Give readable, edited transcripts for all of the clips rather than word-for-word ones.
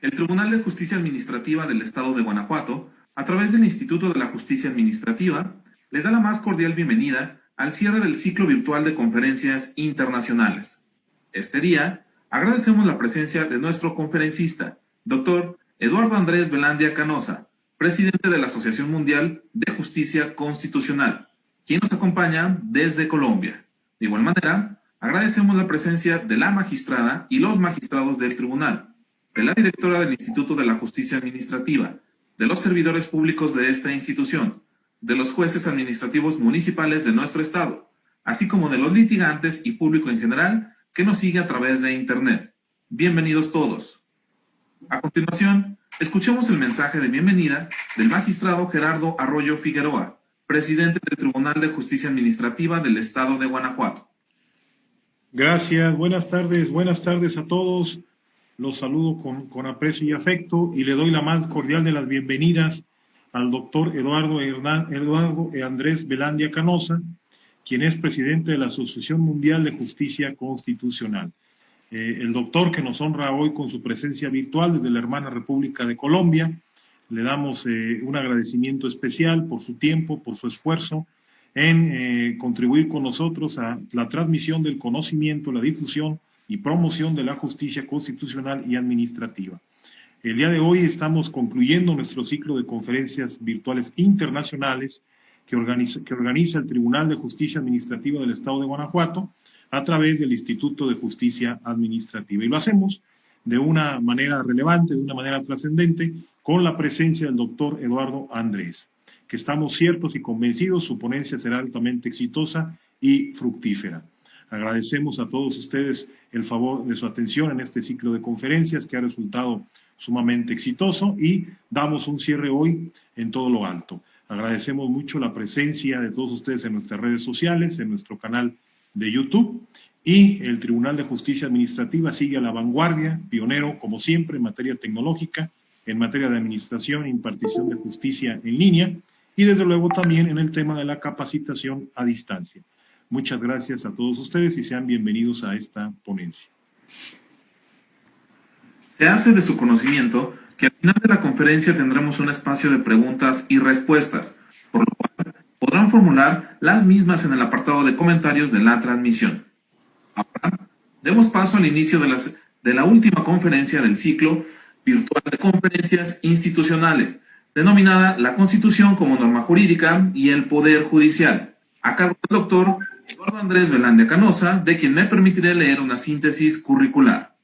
El Tribunal de Justicia Administrativa del Estado de Guanajuato, a través del Instituto de la Justicia Administrativa, les da la más cordial bienvenida al cierre del ciclo virtual de conferencias internacionales. Este día, agradecemos la presencia de nuestro conferencista, Dr. Eduardo Andrés Velandia Canosa, presidente de la Asociación Mundial de Justicia Constitucional, quien nos acompaña desde Colombia. De igual manera, agradecemos la presencia de la magistrada y los magistrados del tribunal, de la directora del Instituto de la Justicia Administrativa, de los servidores públicos de esta institución, de los jueces administrativos municipales de nuestro estado, así como de los litigantes y público en general que nos sigue a través de Internet. Bienvenidos todos. A continuación, escuchemos el mensaje de bienvenida del magistrado Gerardo Arroyo Figueroa, presidente del Tribunal de Justicia Administrativa del Estado de Guanajuato. Gracias, buenas tardes a todos. Los saludo con aprecio y afecto y le doy la más cordial de las bienvenidas al doctor Eduardo Andrés Velandia Canosa, quien es presidente de la Asociación Mundial de Justicia Constitucional. El doctor que nos honra hoy con su presencia virtual desde la hermana República de Colombia, le damos un agradecimiento especial por su tiempo, por su esfuerzo en contribuir con nosotros a la transmisión del conocimiento, la difusión y promoción de la justicia constitucional y administrativa. El día de hoy estamos concluyendo nuestro ciclo de conferencias virtuales internacionales que organiza el Tribunal de Justicia Administrativa del Estado de Guanajuato a través del Instituto de Justicia Administrativa. Y lo hacemos de una manera relevante, de una manera trascendente, con la presencia del doctor Eduardo Andrés, que estamos ciertos y convencidos su ponencia será altamente exitosa y fructífera. Agradecemos a todos ustedes el favor de su atención en este ciclo de conferencias que ha resultado sumamente exitoso y damos un cierre hoy en todo lo alto. Agradecemos mucho la presencia de todos ustedes en nuestras redes sociales, en nuestro canal de YouTube, y el Tribunal de Justicia Administrativa sigue a la vanguardia, pionero como siempre en materia tecnológica, en materia de administración e impartición de justicia en línea y desde luego también en el tema de la capacitación a distancia. Muchas gracias a todos ustedes y sean bienvenidos a esta ponencia. Se hace de su conocimiento que al final de la conferencia tendremos un espacio de preguntas y respuestas, por lo cual podrán formular las mismas en el apartado de comentarios de la transmisión. Ahora, demos paso al inicio de la última conferencia del ciclo virtual de conferencias institucionales, denominada La Constitución como norma jurídica y el Poder Judicial, a cargo del doctor Eduardo Andrés Velandia Canosa, de quien me permitiré leer una síntesis curricular.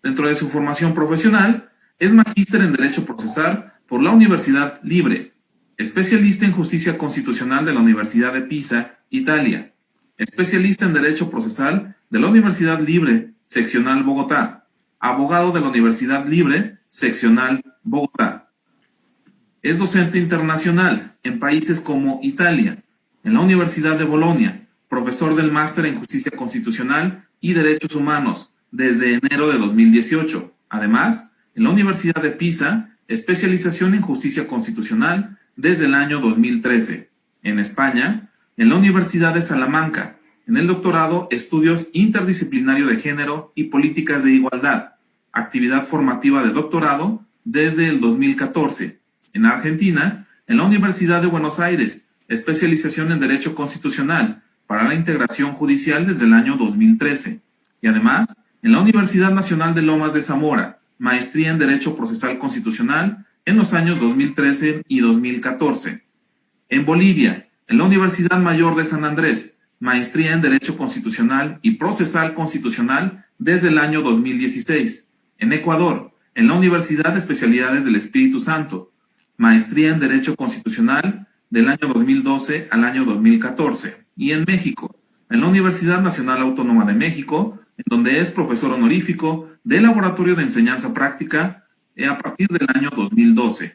Dentro de su formación profesional, es magíster en Derecho Procesal por la Universidad Libre, especialista en Justicia Constitucional de la Universidad de Pisa, Italia, especialista en Derecho Procesal de la Universidad Libre, Seccional Bogotá, abogado de la Universidad Libre, Seccional Bogotá. Es docente internacional en países como Italia, en la Universidad de Bolonia, profesor del Máster en Justicia Constitucional y Derechos Humanos desde enero de 2018. Además, en la Universidad de Pisa, especialización en Justicia Constitucional desde el año 2013. En España, en la Universidad de Salamanca, en el doctorado Estudios Interdisciplinario de Género y Políticas de Igualdad, actividad formativa de doctorado desde el 2014. En Argentina, en la Universidad de Buenos Aires, especialización en Derecho Constitucional para la Integración Judicial desde el año 2013. Y además, en la Universidad Nacional de Lomas de Zamora, maestría en Derecho Procesal Constitucional en los años 2013 y 2014. En Bolivia, en la Universidad Mayor de San Andrés, maestría en Derecho Constitucional y Procesal Constitucional desde el año 2016. En Ecuador, en la Universidad de Especialidades del Espíritu Santo, maestría en Derecho Constitucional del año 2012 al año 2014. Y en México, en la Universidad Nacional Autónoma de México, en donde es profesor honorífico del Laboratorio de Enseñanza Práctica a partir del año 2012.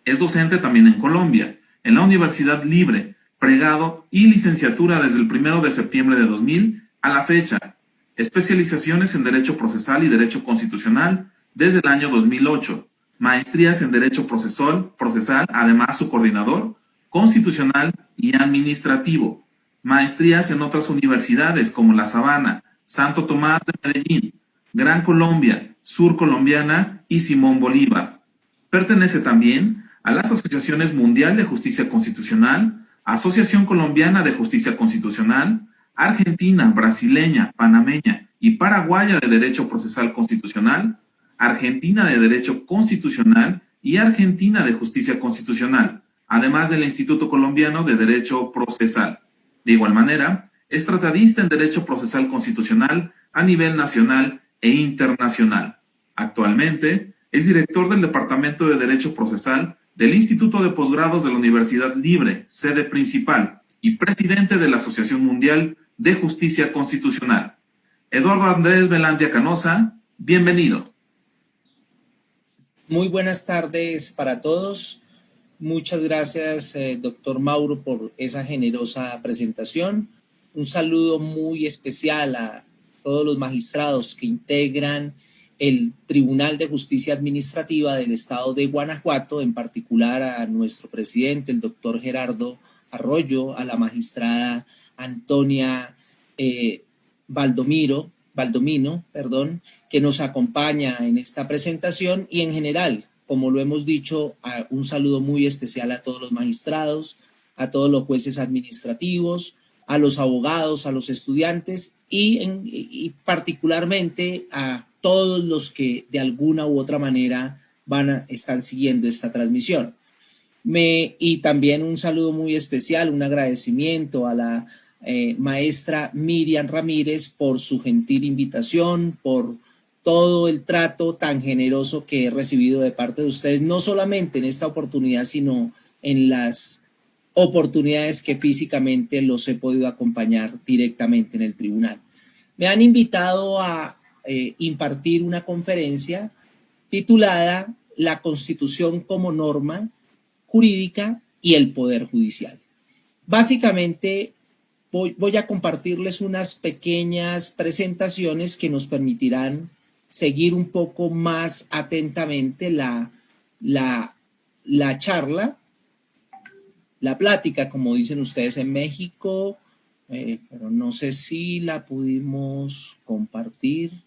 Es docente también en Colombia, en la Universidad Libre, pregrado y licenciatura desde el 1 de septiembre de 2000 a la fecha. Especializaciones en Derecho Procesal y Derecho Constitucional desde el año 2008. Maestrías en Derecho Procesal, además su coordinador, Constitucional y Administrativo. Maestrías en otras universidades como La Sabana, Santo Tomás de Medellín, Gran Colombia, Sur Colombiana y Simón Bolívar. Pertenece también a las asociaciones Mundial de Justicia Constitucional, Asociación Colombiana de Justicia Constitucional, Argentina, Brasileña, Panameña y Paraguaya de Derecho Procesal Constitucional, Argentina de Derecho Constitucional y Argentina de Justicia Constitucional, además del Instituto Colombiano de Derecho Procesal. De igual manera, es tratadista en Derecho Procesal Constitucional a nivel nacional e internacional. Actualmente, es director del Departamento de Derecho Procesal del Instituto de Posgrados de la Universidad Libre, sede principal, y presidente de la Asociación Mundial de Justicia Constitucional. Eduardo Andrés Velandia Canosa, bienvenido. Muy buenas tardes para todos. Muchas gracias, doctor Mauro, por esa generosa presentación. Un saludo muy especial a todos los magistrados que integran el Tribunal de Justicia Administrativa del Estado de Guanajuato, en particular a nuestro presidente, el doctor Gerardo Arroyo, a la magistrada Antonia Valdomino, que nos acompaña en esta presentación, y en general, como lo hemos dicho, un saludo muy especial a todos los magistrados, a todos los jueces administrativos, a los abogados, a los estudiantes y particularmente a todos los que de alguna u otra manera están siguiendo esta transmisión. Y también un saludo muy especial, un agradecimiento a la maestra Miriam Ramírez por su gentil invitación, por todo el trato tan generoso que he recibido de parte de ustedes, no solamente en esta oportunidad, sino en las oportunidades que físicamente los he podido acompañar directamente en el tribunal. Me han invitado a impartir una conferencia titulada La Constitución como norma jurídica y el Poder Judicial. Básicamente voy a compartirles unas pequeñas presentaciones que nos permitirán seguir un poco más atentamente la charla, la plática, como dicen ustedes en México, pero no sé si la pudimos compartir.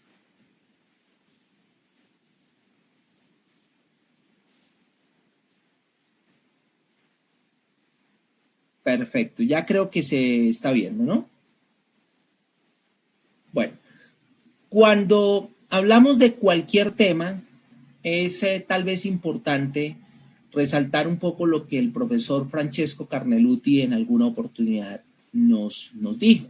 Perfecto, ya creo que se está viendo, ¿no? Bueno, cuando hablamos de cualquier tema, es tal vez importante resaltar un poco lo que el profesor Francesco Carneluti en alguna oportunidad nos dijo.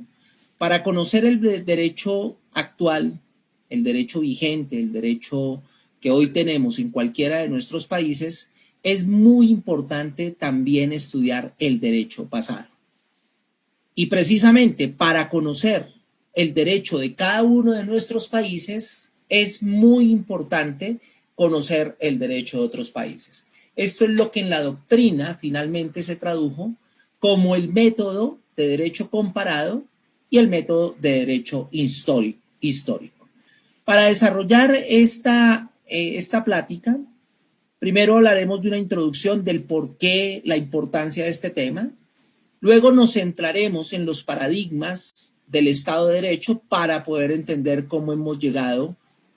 Para conocer el derecho actual, el derecho vigente, el derecho que hoy tenemos en cualquiera de nuestros países, es muy importante también estudiar el derecho pasado. Y precisamente para conocer el derecho de cada uno de nuestros países, es muy importante conocer el derecho de otros países. Esto es lo que en la doctrina finalmente se tradujo como el método de derecho comparado y el método de derecho histórico. Para desarrollar esta plática, primero hablaremos de una introducción del por qué, la importancia de este tema. Luego nos centraremos en los paradigmas del Estado de Derecho para poder entender cómo hemos llegado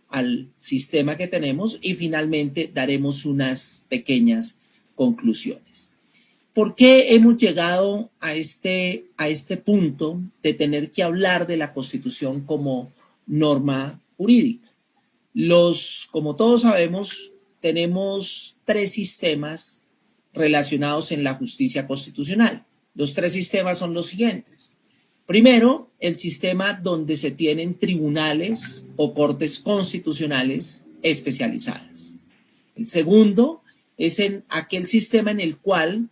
al sistema que tenemos y finalmente daremos unas pequeñas conclusiones. ¿Por qué hemos llegado a este punto de tener que hablar de la Constitución como norma jurídica? Como todos sabemos, tenemos tres sistemas relacionados en la justicia constitucional. Los tres sistemas son los siguientes. Primero, el sistema donde se tienen tribunales o cortes constitucionales especializadas. El segundo es en aquel sistema en el cual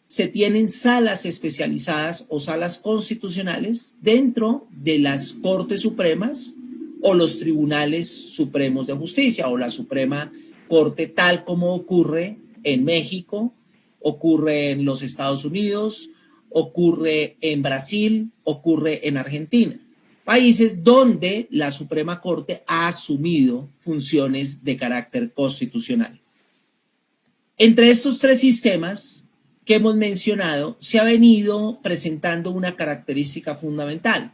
se tienen salas especializadas o salas constitucionales dentro de las Cortes Supremas o los Tribunales Supremos de Justicia o la Suprema Corte, tal como ocurre en México, ocurre en los Estados Unidos, ocurre en Brasil, ocurre en Argentina. Países donde la Suprema Corte ha asumido funciones de carácter constitucional. Entre estos tres sistemas que hemos mencionado, se ha venido presentando una característica fundamental,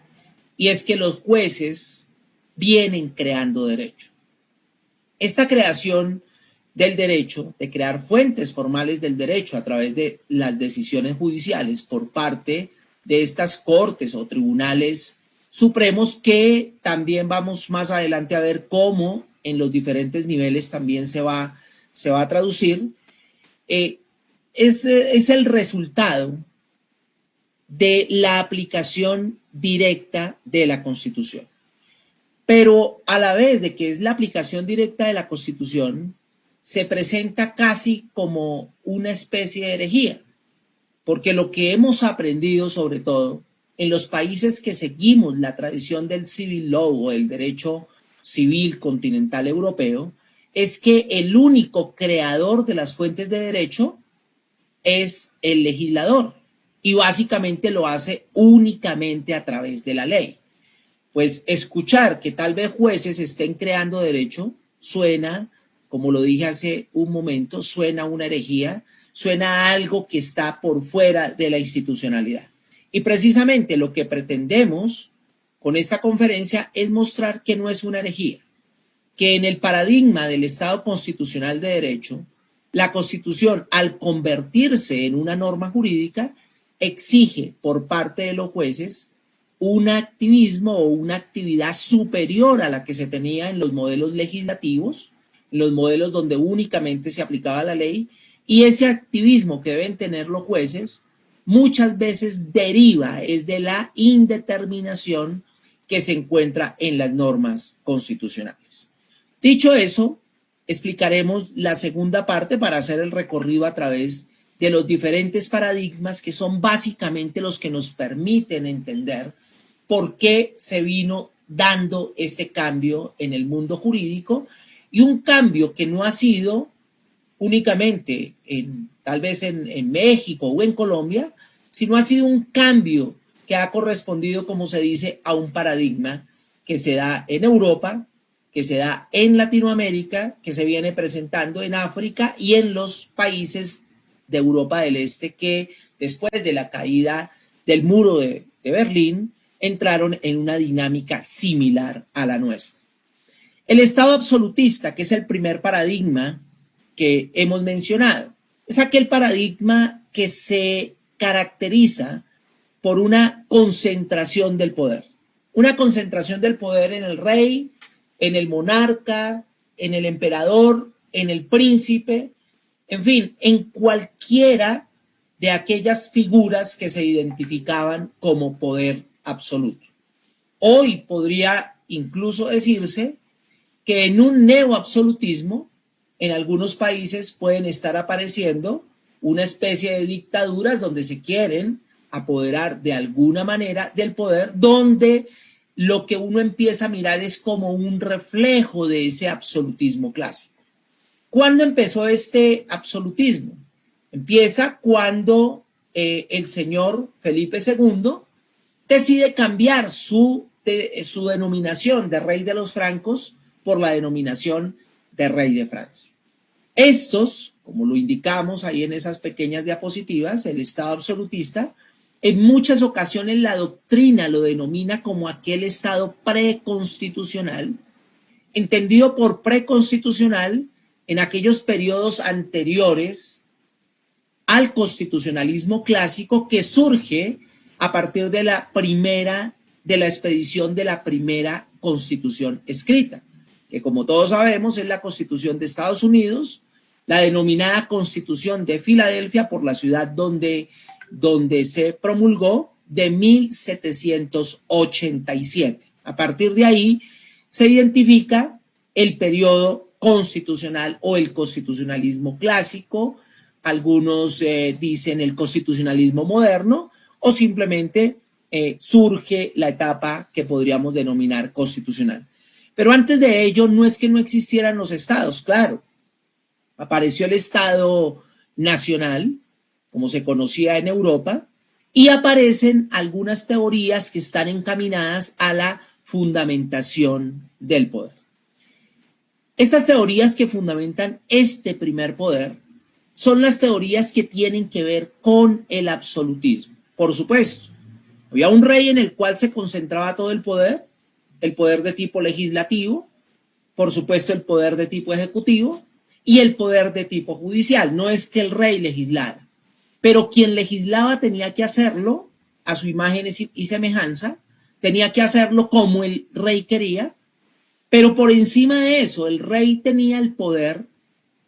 y es que los jueces vienen creando derecho. Esta creación del derecho, de crear fuentes formales del derecho a través de las decisiones judiciales por parte de estas cortes o tribunales supremos, que también vamos más adelante a ver cómo en los diferentes niveles también se va a traducir, es el resultado de la aplicación directa de la Constitución. Pero a la vez de que es la aplicación directa de la Constitución, se presenta casi como una especie de herejía, porque lo que hemos aprendido, sobre todo en los países que seguimos la tradición del civil law o el derecho civil continental europeo, es que el único creador de las fuentes de derecho es el legislador, y básicamente lo hace únicamente a través de la ley. Pues escuchar que tal vez jueces estén creando derecho suena, como lo dije hace un momento, suena a una herejía, suena a algo que está por fuera de la institucionalidad. Y precisamente lo que pretendemos con esta conferencia es mostrar que no es una herejía, que en el paradigma del Estado constitucional de derecho, la Constitución, al convertirse en una norma jurídica, exige por parte de los jueces un activismo o una actividad superior a la que se tenía en los modelos legislativos, en los modelos donde únicamente se aplicaba la ley, y ese activismo que deben tener los jueces muchas veces deriva es de la indeterminación que se encuentra en las normas constitucionales. Dicho eso, explicaremos la segunda parte para hacer el recorrido a través de los diferentes paradigmas que son básicamente los que nos permiten entender por qué se vino dando este cambio en el mundo jurídico, y un cambio que no ha sido únicamente tal vez en México o en Colombia, sino ha sido un cambio que ha correspondido, como se dice, a un paradigma que se da en Europa, que se da en Latinoamérica, que se viene presentando en África y en los países de Europa del Este, que después de la caída del muro de Berlín entraron en una dinámica similar a la nuestra. El Estado absolutista, que es el primer paradigma que hemos mencionado, es aquel paradigma que se caracteriza por una concentración del poder. Una concentración del poder en el rey, en el monarca, en el emperador, en el príncipe, en fin, en cualquiera de aquellas figuras que se identificaban como poder absoluto. Hoy podría incluso decirse que en un neoabsolutismo, en algunos países pueden estar apareciendo una especie de dictaduras donde se quieren apoderar de alguna manera del poder, donde lo que uno empieza a mirar es como un reflejo de ese absolutismo clásico. ¿Cuándo empezó este absolutismo? Empieza cuando el señor Felipe II decide cambiar su denominación de rey de los francos por la denominación de rey de Francia. Estos, como lo indicamos ahí en esas pequeñas diapositivas, el Estado absolutista, en muchas ocasiones la doctrina lo denomina como aquel Estado preconstitucional, entendido por preconstitucional en aquellos periodos anteriores al constitucionalismo clásico, que surge a partir de la expedición de la primera constitución escrita, que como todos sabemos es la Constitución de Estados Unidos, la denominada Constitución de Filadelfia por la ciudad donde se promulgó, de 1787. A partir de ahí se identifica el periodo constitucional o el constitucionalismo clásico, algunos dicen el constitucionalismo moderno, o simplemente surge la etapa que podríamos denominar constitucional. Pero antes de ello no es que no existieran los estados, claro. Apareció el Estado nacional, como se conocía en Europa, y aparecen algunas teorías que están encaminadas a la fundamentación del poder. Estas teorías que fundamentan este primer poder son las teorías que tienen que ver con el absolutismo. Por supuesto, había un rey en el cual se concentraba todo el poder de tipo legislativo, por supuesto, el poder de tipo ejecutivo y el poder de tipo judicial. No es que el rey legislara, pero quien legislaba tenía que hacerlo a su imagen y semejanza, tenía que hacerlo como el rey quería, pero por encima de eso, el rey tenía el poder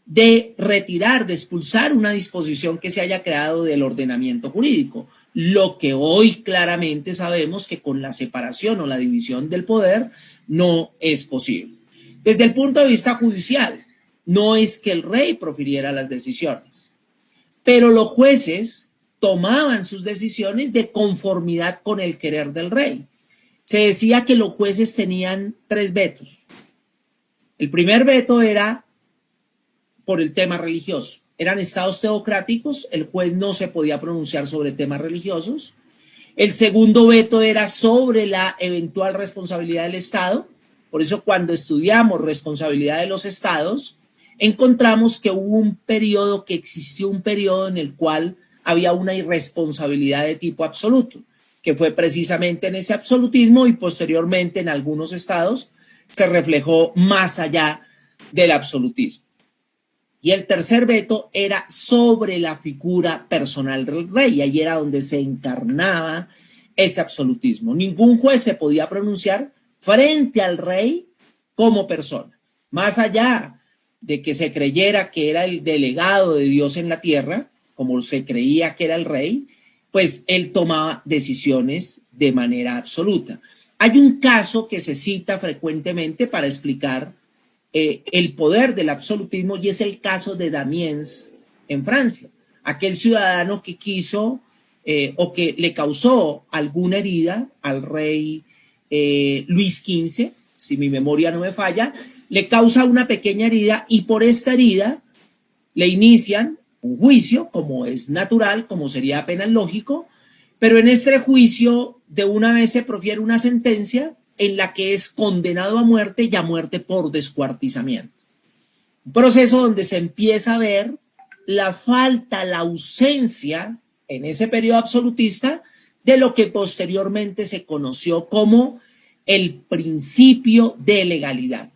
de retirar, de expulsar una disposición que se haya creado del ordenamiento jurídico. Lo que hoy claramente sabemos que con la separación o la división del poder no es posible. Desde el punto de vista judicial, no es que el rey profiriera las decisiones, pero los jueces tomaban sus decisiones de conformidad con el querer del rey. Se decía que los jueces tenían 3 vetos. El primer veto era por el tema religioso. Eran estados teocráticos, el juez no se podía pronunciar sobre temas religiosos. El segundo veto era sobre la eventual responsabilidad del Estado. Por eso cuando estudiamos responsabilidad de los estados, encontramos que existió un periodo en el cual había una irresponsabilidad de tipo absoluto, que fue precisamente en ese absolutismo y posteriormente en algunos estados se reflejó más allá del absolutismo. Y el tercer veto era sobre la figura personal del rey, y ahí era donde se encarnaba ese absolutismo. Ningún juez se podía pronunciar frente al rey como persona. Más allá de que se creyera que era el delegado de Dios en la tierra, como se creía que era el rey, pues él tomaba decisiones de manera absoluta. Hay un caso que se cita frecuentemente para explicar el poder del absolutismo y es el caso de Damiens en Francia, aquel ciudadano que quiso o que le causó alguna herida al rey Luis XV, si mi memoria no me falla, le causa una pequeña herida y por esta herida le inician un juicio, como es natural, como sería apenas lógico, pero en este juicio de una vez se profiere una sentencia en la que es condenado a muerte y a muerte por descuartizamiento. Un proceso donde se empieza a ver la falta, la ausencia en ese periodo absolutista de lo que posteriormente se conoció como el principio de legalidad.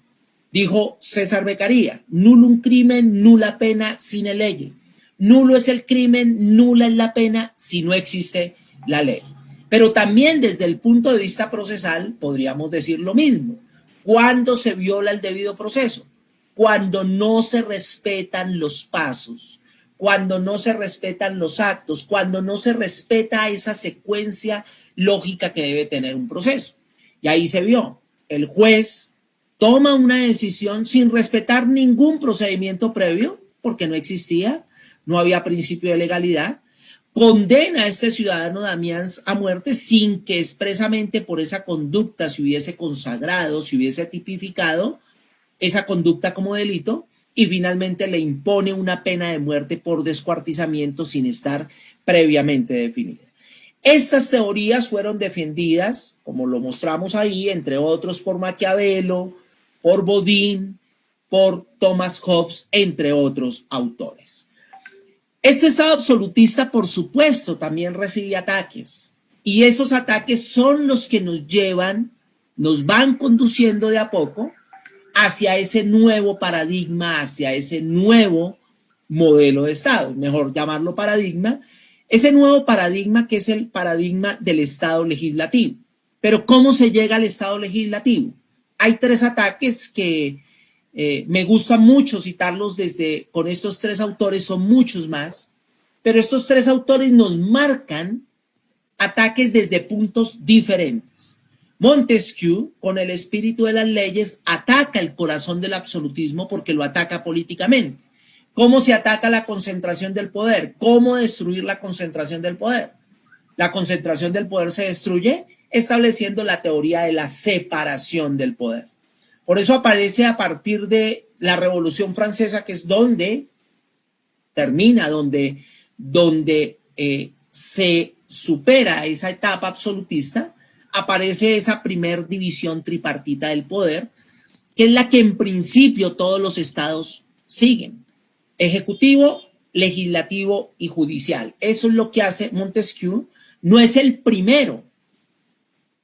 Dijo César Beccaria, nullum crimen, nulla pena sine lege. Nulo es el crimen, nula es la pena si no existe la ley. Pero también desde el punto de vista procesal podríamos decir lo mismo. ¿Cuándo se viola el debido proceso? Cuando no se respetan los pasos, cuando no se respetan los actos, cuando no se respeta esa secuencia lógica que debe tener un proceso. Y ahí se vio, el juez toma una decisión sin respetar ningún procedimiento previo, porque no existía, no había principio de legalidad, condena a este ciudadano Damiens a muerte sin que expresamente por esa conducta se hubiese consagrado, se hubiese tipificado esa conducta como delito y finalmente le impone una pena de muerte por descuartizamiento sin estar previamente definida. Estas teorías fueron defendidas, como lo mostramos ahí, entre otros por Maquiavelo, por Bodin, por Thomas Hobbes, entre otros autores. Este Estado absolutista, por supuesto, también recibe ataques y esos ataques son los que nos llevan, nos van conduciendo de a poco hacia ese nuevo paradigma, hacia ese nuevo modelo de Estado, mejor llamarlo paradigma, ese nuevo paradigma que es el paradigma del Estado legislativo. Pero ¿cómo se llega al Estado legislativo? Hay 3 ataques que me gusta mucho citarlos con estos 3 autores, son muchos más, pero estos 3 autores nos marcan ataques desde puntos diferentes. Montesquieu, con el espíritu de las leyes, ataca el corazón del absolutismo porque lo ataca políticamente. ¿Cómo se ataca la concentración del poder? ¿Cómo destruir la concentración del poder? La concentración del poder se destruye estableciendo la teoría de la separación del poder. Por eso aparece a partir de la Revolución Francesa, que es donde termina, donde se supera esa etapa absolutista, aparece esa primer división tripartita del poder, que es la que en principio todos los estados siguen: ejecutivo, legislativo y judicial. Eso es lo que hace Montesquieu. No es el primero,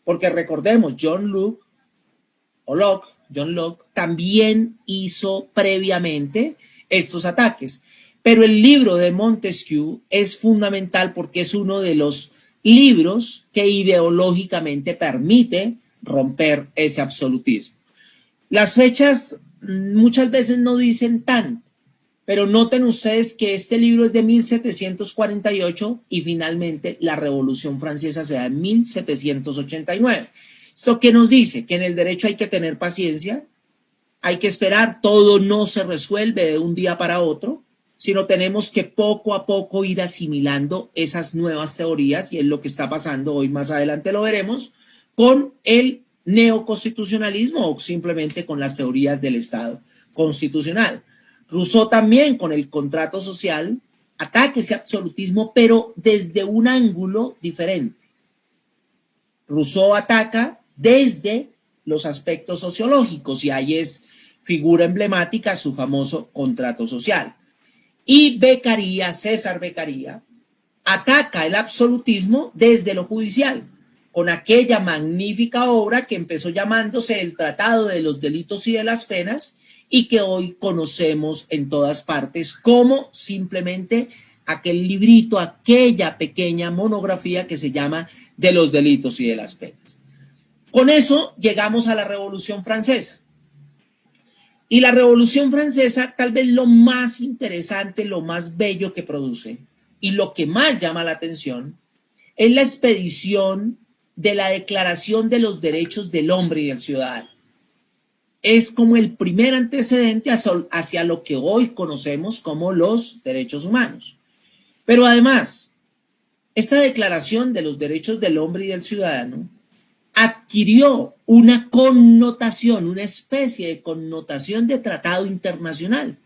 porque recordemos, John Locke John Locke, también hizo previamente estos ataques. Pero el libro de Montesquieu es fundamental porque es uno de los libros que ideológicamente permite romper ese absolutismo. Las fechas muchas veces no dicen tanto, pero noten ustedes que este libro es de 1748 y finalmente la Revolución Francesa se da en 1789. ¿Esto qué nos dice? Que en el derecho hay que tener paciencia, hay que esperar, todo no se resuelve de un día para otro, sino tenemos que poco a poco ir asimilando esas nuevas teorías, y es lo que está pasando hoy, más adelante lo veremos, con el neoconstitucionalismo o simplemente con las teorías del Estado constitucional. Rousseau también con el contrato social ataca ese absolutismo, pero desde un ángulo diferente. Rousseau ataca desde los aspectos sociológicos y ahí es figura emblemática su famoso contrato social. Y Beccaria, César Beccaria, ataca el absolutismo desde lo judicial, con aquella magnífica obra que empezó llamándose El Tratado de los Delitos y de las Penas y que hoy conocemos en todas partes como simplemente aquel librito, aquella pequeña monografía que se llama De los Delitos y de las Penas. Con eso llegamos a la Revolución Francesa. Y la Revolución Francesa, tal vez lo más interesante, lo más bello que produce y lo que más llama la atención es la expedición de la Declaración de los Derechos del Hombre y del Ciudadano. Es como el primer antecedente hacia lo que hoy conocemos como los derechos humanos. Pero además, esta Declaración de los Derechos del Hombre y del Ciudadano adquirió una connotación, una especie de connotación de tratado internacional.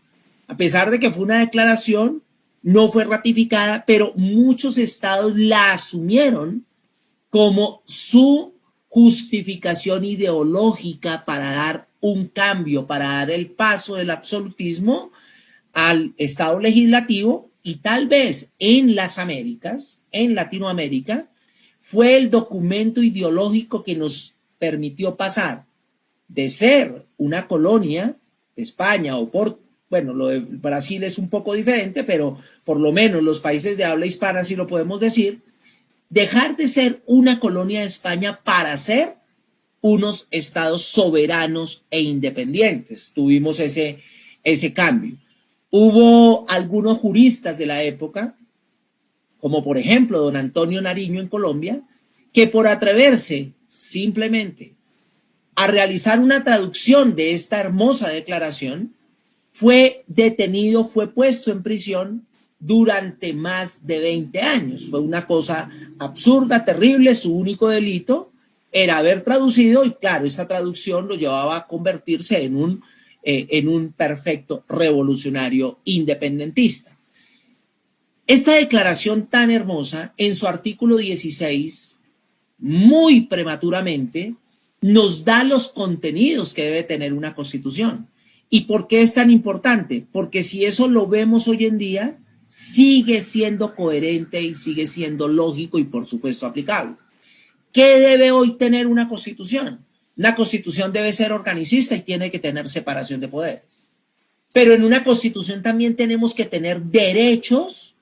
A pesar de que fue una declaración, no fue ratificada, pero muchos estados la asumieron como su justificación ideológica para dar un cambio, para dar el paso del absolutismo al estado legislativo, y tal vez en las Américas, en Latinoamérica, fue el documento ideológico que nos permitió pasar de ser una colonia de España o bueno, lo de Brasil es un poco diferente, pero por lo menos los países de habla hispana sí lo podemos decir, dejar de ser una colonia de España para ser unos estados soberanos e independientes. Tuvimos ese cambio. Hubo algunos juristas de la época, como por ejemplo don Antonio Nariño en Colombia, que por atreverse simplemente a realizar una traducción de esta hermosa declaración, fue detenido, fue puesto en prisión durante más de 20 años. Fue una cosa absurda, terrible. Su único delito era haber traducido, y claro, esta traducción lo llevaba a convertirse en un perfecto revolucionario independentista. Esta declaración tan hermosa, en su artículo 16, muy prematuramente, nos da los contenidos que debe tener una constitución. ¿Y por qué es tan importante? Porque si eso lo vemos hoy en día, sigue siendo coherente y sigue siendo lógico y por supuesto aplicable. ¿Qué debe hoy tener una constitución? Una constitución debe ser organicista y tiene que tener separación de poderes. Pero en una constitución también tenemos que tener derechos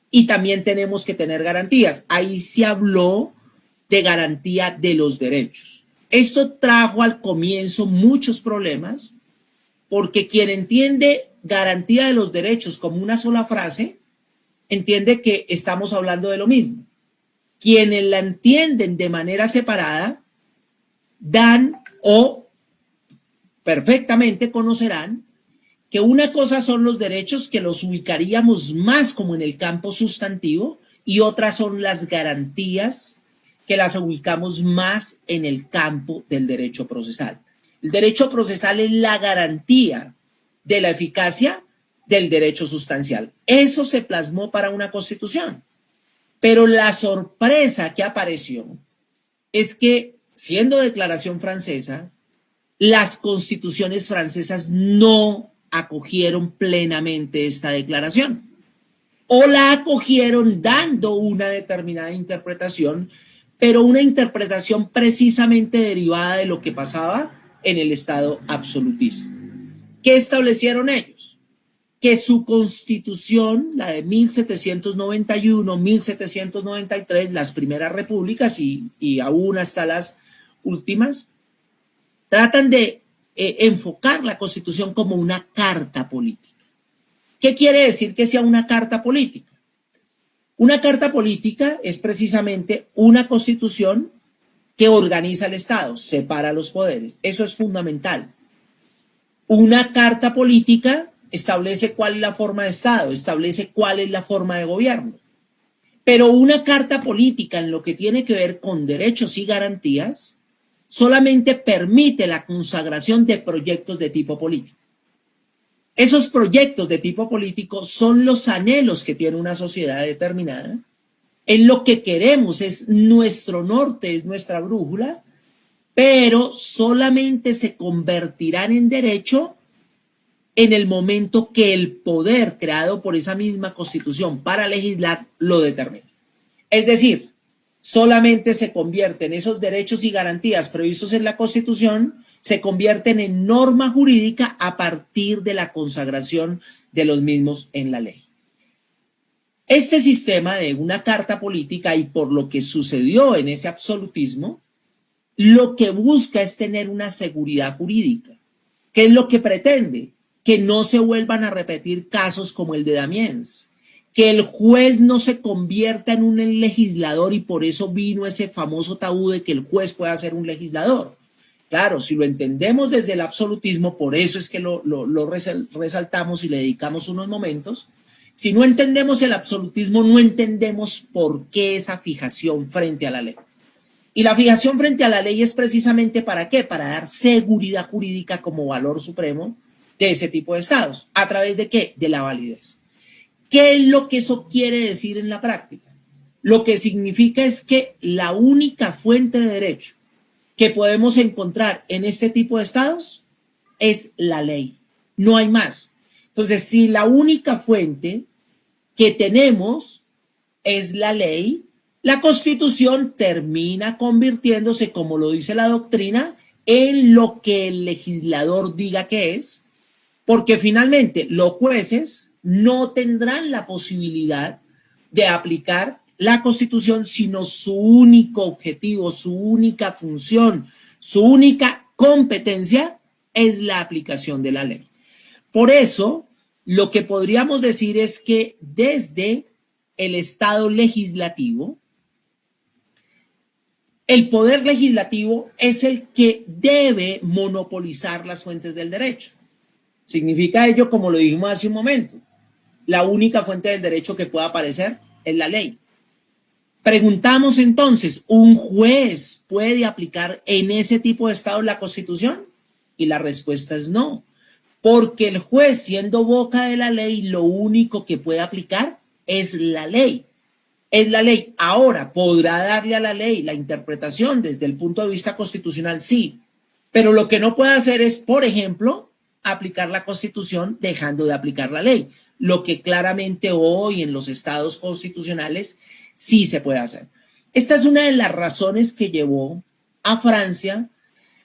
y también tenemos que tener garantías. Ahí se habló de garantía de los derechos. Esto trajo al comienzo muchos problemas, porque quien entiende garantía de los derechos como una sola frase, entiende que estamos hablando de lo mismo. Quienes la entienden de manera separada, dan o perfectamente conocerán que una cosa son los derechos, que los ubicaríamos más como en el campo sustantivo, y otras son las garantías, que las ubicamos más en el campo del derecho procesal. El derecho procesal es la garantía de la eficacia del derecho sustancial. Eso se plasmó para una constitución. Pero la sorpresa que apareció es que, siendo declaración francesa, las constituciones francesas no acogieron plenamente esta declaración, o la acogieron dando una determinada interpretación, pero una interpretación precisamente derivada de lo que pasaba en el Estado absolutista. ¿Qué establecieron ellos? Que su constitución, la de 1791, 1793, las primeras repúblicas y aún hasta las últimas, tratan de enfocar la constitución como una carta política. ¿Qué quiere decir que sea una carta política? Una carta política es precisamente una constitución que organiza el Estado, separa los poderes. Eso es fundamental. Una carta política establece cuál es la forma de Estado, establece cuál es la forma de gobierno. Pero una carta política en lo que tiene que ver con derechos y garantías solamente permite la consagración de proyectos de tipo político. Esos proyectos de tipo político son los anhelos que tiene una sociedad determinada. En lo que queremos es nuestro norte, es nuestra brújula, pero solamente se convertirán en derecho en el momento que el poder creado por esa misma constitución para legislar lo determine. Es decir, solamente se convierten esos derechos y garantías previstos en la Constitución, se convierten en norma jurídica a partir de la consagración de los mismos en la ley. Este sistema de una carta política y por lo que sucedió en ese absolutismo, lo que busca es tener una seguridad jurídica. ¿Qué es lo que pretende? Que no se vuelvan a repetir casos como el de Damiens, que el juez no se convierta en un legislador y por eso vino ese famoso tabú de que el juez pueda ser un legislador. Claro, si lo entendemos desde el absolutismo, por eso es que lo resaltamos y le dedicamos unos momentos. Si no entendemos el absolutismo, no entendemos por qué esa fijación frente a la ley. Y la fijación frente a la ley es precisamente ¿para qué? Para dar seguridad jurídica como valor supremo de ese tipo de estados. ¿A través de qué? De la validez. ¿Qué es lo que eso quiere decir en la práctica? Lo que significa es que la única fuente de derecho que podemos encontrar en este tipo de estados es la ley. No hay más. Entonces, si la única fuente que tenemos es la ley, la Constitución termina convirtiéndose, como lo dice la doctrina, en lo que el legislador diga que es, porque finalmente los jueces no tendrán la posibilidad de aplicar la Constitución, sino su único objetivo, su única función, su única competencia es la aplicación de la ley. Por eso, lo que podríamos decir es que desde el Estado legislativo, el poder legislativo es el que debe monopolizar las fuentes del derecho. Significa ello, como lo dijimos hace un momento, la única fuente del derecho que pueda aparecer es la ley. Preguntamos entonces, ¿un juez puede aplicar en ese tipo de estado la Constitución? Y la respuesta es no, porque el juez, siendo boca de la ley, lo único que puede aplicar es la ley. Es la ley. Ahora, ¿podrá darle a la ley la interpretación desde el punto de vista constitucional? Sí, pero lo que no puede hacer es, por ejemplo, aplicar la Constitución dejando de aplicar la ley, lo que claramente hoy en los estados constitucionales sí se puede hacer. Esta es una de las razones que llevó a Francia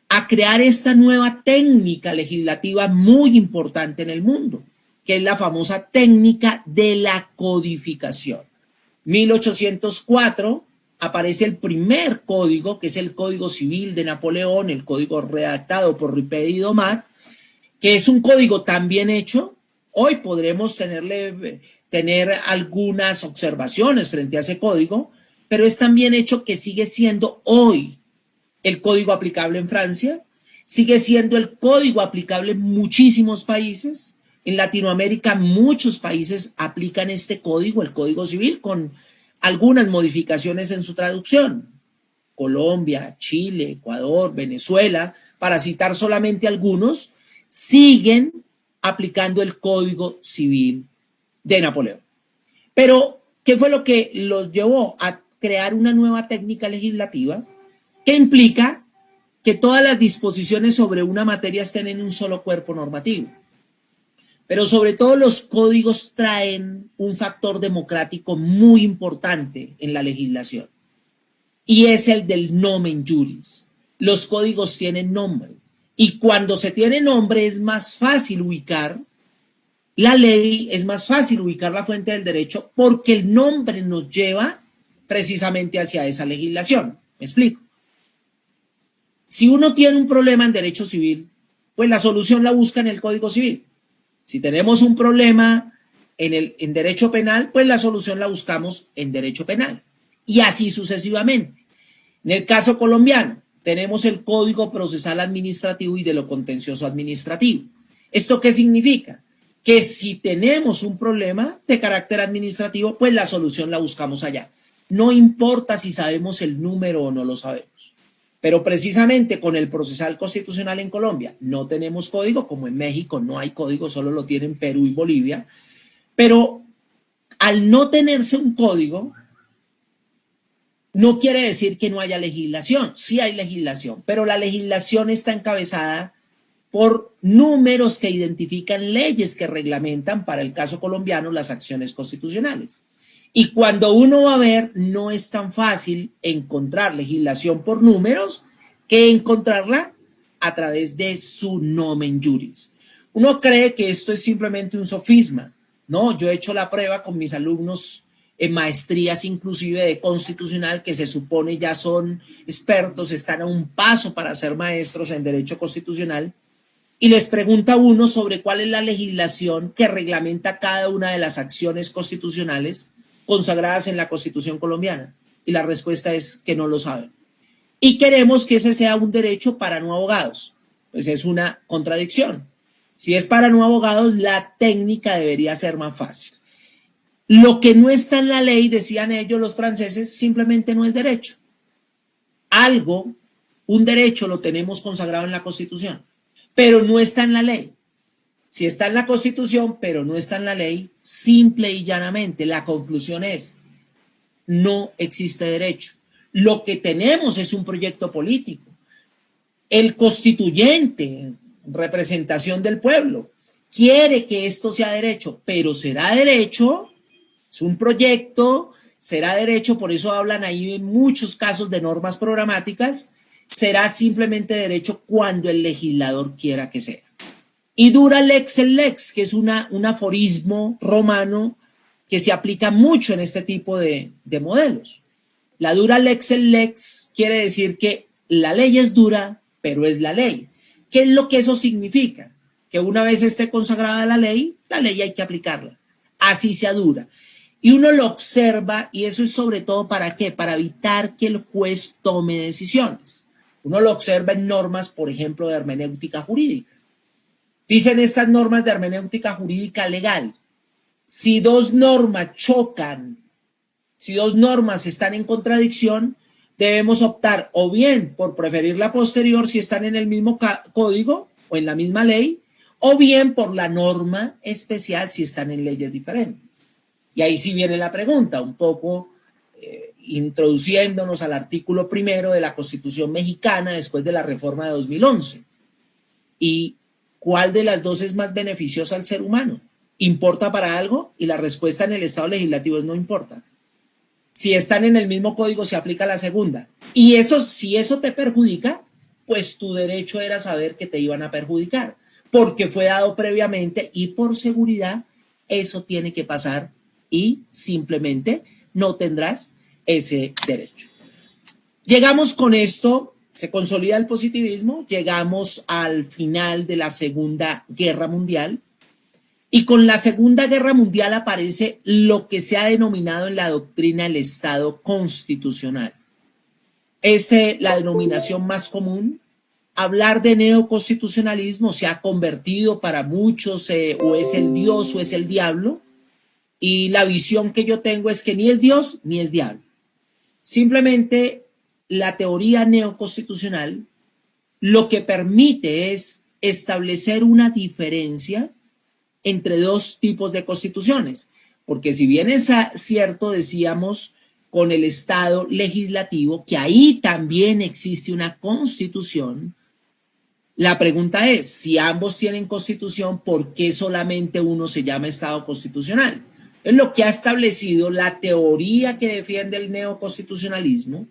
a crear esta nueva técnica legislativa muy importante en el mundo, que es la famosa técnica de la codificación. 1804 aparece el primer código, que es el Código Civil de Napoleón, el código redactado por Ripet y Domat, que es un código tan bien hecho. Hoy podremos tener algunas observaciones frente a ese código, pero es tan bien hecho que sigue siendo hoy el código aplicable en Francia, sigue siendo el código aplicable en muchísimos países. En Latinoamérica muchos países aplican este código, el Código Civil, con algunas modificaciones en su traducción. Colombia, Chile, Ecuador, Venezuela, para citar solamente algunos, siguen aplicando el Código Civil de Napoleón. Pero, ¿qué fue lo que los llevó a crear una nueva técnica legislativa que implica que todas las disposiciones sobre una materia estén en un solo cuerpo normativo? Pero sobre todo los códigos traen un factor democrático muy importante en la legislación, y es el del nomen juris. Los códigos tienen nombre. Y cuando se tiene nombre es más fácil ubicar la ley, es más fácil ubicar la fuente del derecho porque el nombre nos lleva precisamente hacia esa legislación. ¿Me explico? Si uno tiene un problema en derecho civil, pues la solución la busca en el Código Civil. Si tenemos un problema en derecho penal, pues la solución la buscamos en derecho penal. Y así sucesivamente. En el caso colombiano, tenemos el Código Procesal Administrativo y de lo Contencioso Administrativo. ¿Esto qué significa? Que si tenemos un problema de carácter administrativo, pues la solución la buscamos allá. No importa si sabemos el número o no lo sabemos. Pero precisamente con el procesal constitucional en Colombia no tenemos código, como en México no hay código, solo lo tienen Perú y Bolivia. Pero al no tenerse un código, no quiere decir que no haya legislación. Sí hay legislación, pero la legislación está encabezada por números que identifican leyes que reglamentan, para el caso colombiano, las acciones constitucionales. Y cuando uno va a ver, no es tan fácil encontrar legislación por números que encontrarla a través de su nomen juris. Uno cree que esto es simplemente un sofisma, ¿no? Yo he hecho la prueba con mis alumnos en maestrías inclusive de constitucional, que se supone ya son expertos, están a un paso para ser maestros en derecho constitucional, y les pregunta uno sobre cuál es la legislación que reglamenta cada una de las acciones constitucionales consagradas en la Constitución colombiana. Y la respuesta es que no lo saben. Y queremos que ese sea un derecho para no abogados. Pues es una contradicción. Si es para no abogados, la técnica debería ser más fácil. Lo que no está en la ley, decían ellos los franceses, simplemente no es derecho. Algo, un derecho lo tenemos consagrado en la Constitución, pero no está en la ley. Si está en la Constitución, pero no está en la ley, simple y llanamente, la conclusión es, no existe derecho. Lo que tenemos es un proyecto político. El constituyente, representación del pueblo, quiere que esto sea derecho, pero será derecho, es un proyecto, será derecho, por eso hablan ahí en muchos casos de normas programáticas, será simplemente derecho cuando el legislador quiera que sea. Y dura lex el lex, que es un aforismo romano que se aplica mucho en este tipo de modelos. La dura lex el lex quiere decir que la ley es dura, pero es la ley. ¿Qué es lo que eso significa? Que una vez esté consagrada la ley hay que aplicarla, así sea dura. Y uno lo observa, y eso es sobre todo ¿para qué? Para evitar que el juez tome decisiones. Uno lo observa en normas, por ejemplo, de hermenéutica jurídica. Dicen estas normas de hermenéutica jurídica legal, si dos normas chocan, si dos normas están en contradicción, debemos optar o bien por preferir la posterior si están en el mismo código o en la misma ley, o bien por la norma especial si están en leyes diferentes. Y ahí sí viene la pregunta, un poco introduciéndonos al artículo 1 de la Constitución mexicana después de la reforma de 2011. ¿Y cuál de las dos es más beneficiosa al ser humano? ¿Importa para algo? Y la respuesta en el Estado legislativo es no importa. Si están en el mismo código, se aplica la segunda. Y eso, si eso te perjudica, pues tu derecho era saber que te iban a perjudicar, porque fue dado previamente y por seguridad eso tiene que pasar y simplemente no tendrás ese derecho. Llegamos con esto, se consolida el positivismo, llegamos al final de la Segunda Guerra Mundial. Y con la Segunda Guerra Mundial aparece lo que se ha denominado en la doctrina el Estado constitucional. Es la denominación más común. Hablar de neoconstitucionalismo se ha convertido para muchos o es el Dios o es el diablo. Y la visión que yo tengo es que ni es Dios ni es diablo. Simplemente la teoría neoconstitucional lo que permite es establecer una diferencia entre dos tipos de constituciones, porque si bien es cierto, decíamos, con el Estado legislativo, que ahí también existe una constitución, la pregunta es, si ambos tienen constitución, ¿por qué solamente uno se llama Estado constitucional? Es lo que ha establecido la teoría que defiende el neoconstitucionalismo,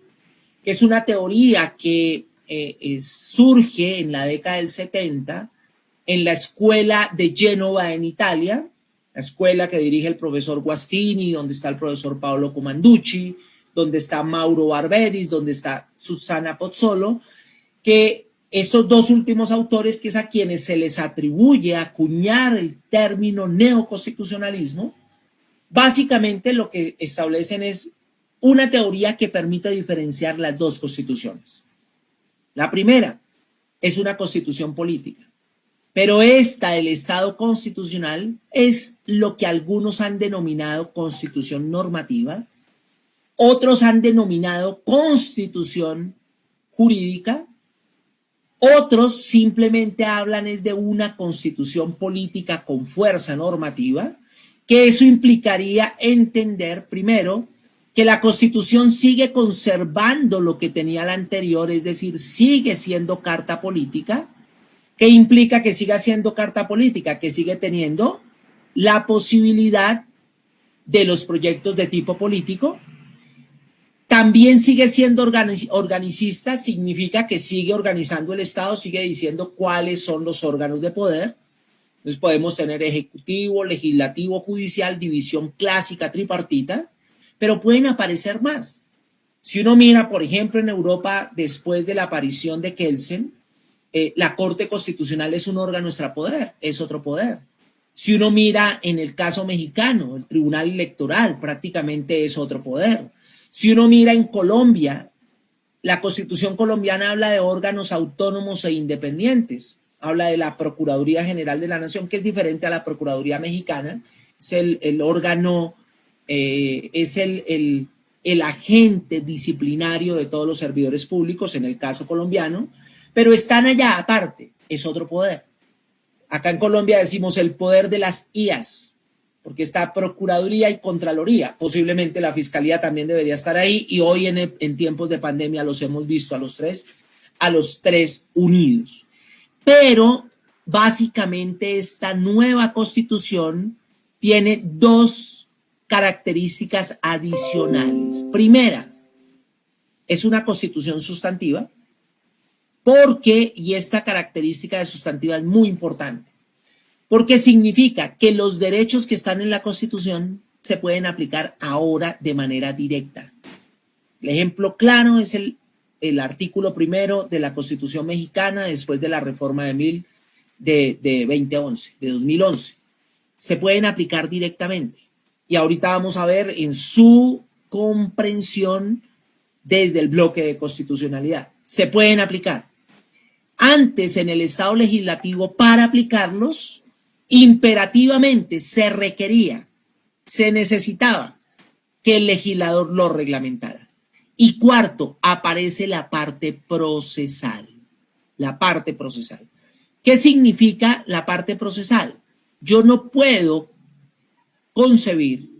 que es una teoría que surge en la década del 70 en la escuela de Génova en Italia, la escuela que dirige el profesor Guastini, donde está el profesor Paolo Comanducci, donde está Mauro Barberis, donde está Susana Pozzolo, que estos dos últimos autores, que es a quienes se les atribuye acuñar el término neoconstitucionalismo, básicamente lo que establecen es una teoría que permite diferenciar las dos constituciones. La primera es una constitución política, pero esta del Estado constitucional es lo que algunos han denominado constitución normativa, otros han denominado constitución jurídica, otros simplemente hablan es de una constitución política con fuerza normativa, que eso implicaría entender primero que la Constitución sigue conservando lo que tenía la anterior, es decir, sigue siendo carta política. ¿Qué implica que siga siendo carta política? Que sigue teniendo la posibilidad de los proyectos de tipo político. También sigue siendo organicista, significa que sigue organizando el Estado, sigue diciendo cuáles son los órganos de poder. Entonces podemos tener ejecutivo, legislativo, judicial, división clásica, tripartita, pero pueden aparecer más. Si uno mira, por ejemplo, en Europa, después de la aparición de Kelsen, la Corte Constitucional es un órgano extrapoder, es otro poder. Si uno mira en el caso mexicano, el Tribunal Electoral prácticamente es otro poder. Si uno mira en Colombia, la Constitución colombiana habla de órganos autónomos e independientes. Habla de la Procuraduría General de la Nación, que es diferente a la Procuraduría Mexicana. Es el órgano, es el agente disciplinario de todos los servidores públicos, en el caso colombiano, pero están allá aparte, es otro poder. Acá en Colombia decimos el poder de las IAS, porque está Procuraduría y Contraloría. Posiblemente la Fiscalía también debería estar ahí, y hoy en tiempos de pandemia los hemos visto a los tres unidos. Pero básicamente esta nueva Constitución tiene dos características adicionales. Primera, es una Constitución sustantiva, porque, y esta característica de sustantiva es muy importante, porque significa que los derechos que están en la Constitución se pueden aplicar ahora de manera directa. El ejemplo claro es el artículo primero de la Constitución mexicana después de la reforma de 2011. Se pueden aplicar directamente. Y ahorita vamos a ver en su comprensión desde el bloque de constitucionalidad. Se pueden aplicar. Antes, en el Estado legislativo, para aplicarlos, imperativamente se requería, se necesitaba que el legislador lo reglamentara. Y cuarto, aparece la parte procesal. La parte procesal. ¿Qué significa la parte procesal? Yo no puedo concebir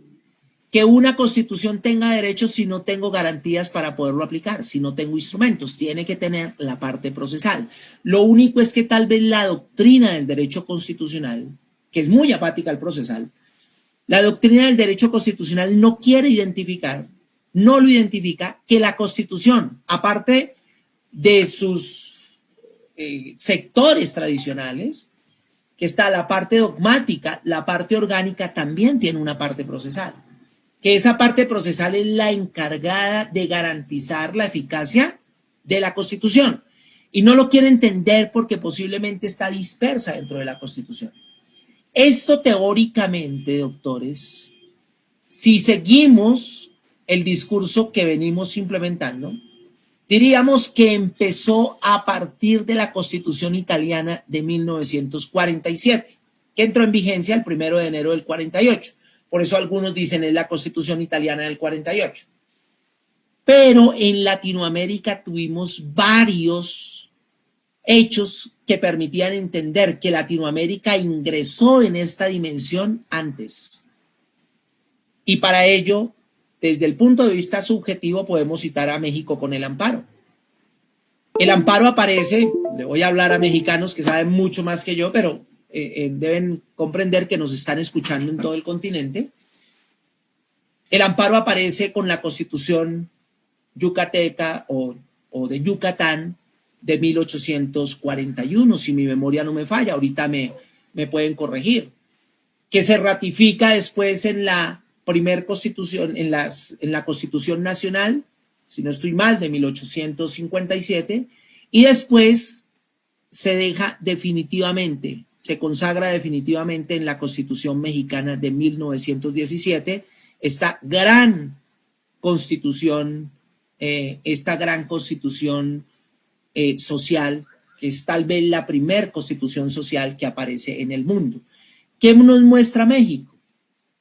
que una Constitución tenga derechos si no tengo garantías para poderlo aplicar, si no tengo instrumentos. Tiene que tener la parte procesal. Lo único es que tal vez la doctrina del derecho constitucional, que es muy apática al procesal, la doctrina del derecho constitucional no quiere identificar, no lo identifica, que la Constitución, aparte de sus sectores tradicionales, que está la parte dogmática, la parte orgánica también tiene una parte procesal. Que esa parte procesal es la encargada de garantizar la eficacia de la Constitución. Y no lo quiere entender porque posiblemente está dispersa dentro de la Constitución. Esto teóricamente, doctores, si seguimos el discurso que venimos implementando, diríamos que empezó a partir de la Constitución italiana de 1947, que entró en vigencia el 1 de enero del 48. Por eso algunos dicen es la Constitución italiana del 48. Pero en Latinoamérica tuvimos varios hechos que permitían entender que Latinoamérica ingresó en esta dimensión antes. Y para ello, desde el punto de vista subjetivo, podemos citar a México con el amparo. El amparo aparece, le voy a hablar a mexicanos que saben mucho más que yo, pero deben comprender que nos están escuchando en todo el continente. El amparo aparece con la Constitución yucateca o de Yucatán de 1841, si mi memoria no me falla, ahorita me pueden corregir, que se ratifica después en la primer constitución, en la Constitución Nacional, si no estoy mal, de 1857, y después se deja definitivamente, se consagra definitivamente en la Constitución Mexicana de 1917, esta gran constitución social, que es tal vez la primer constitución social que aparece en el mundo. ¿Qué nos muestra México?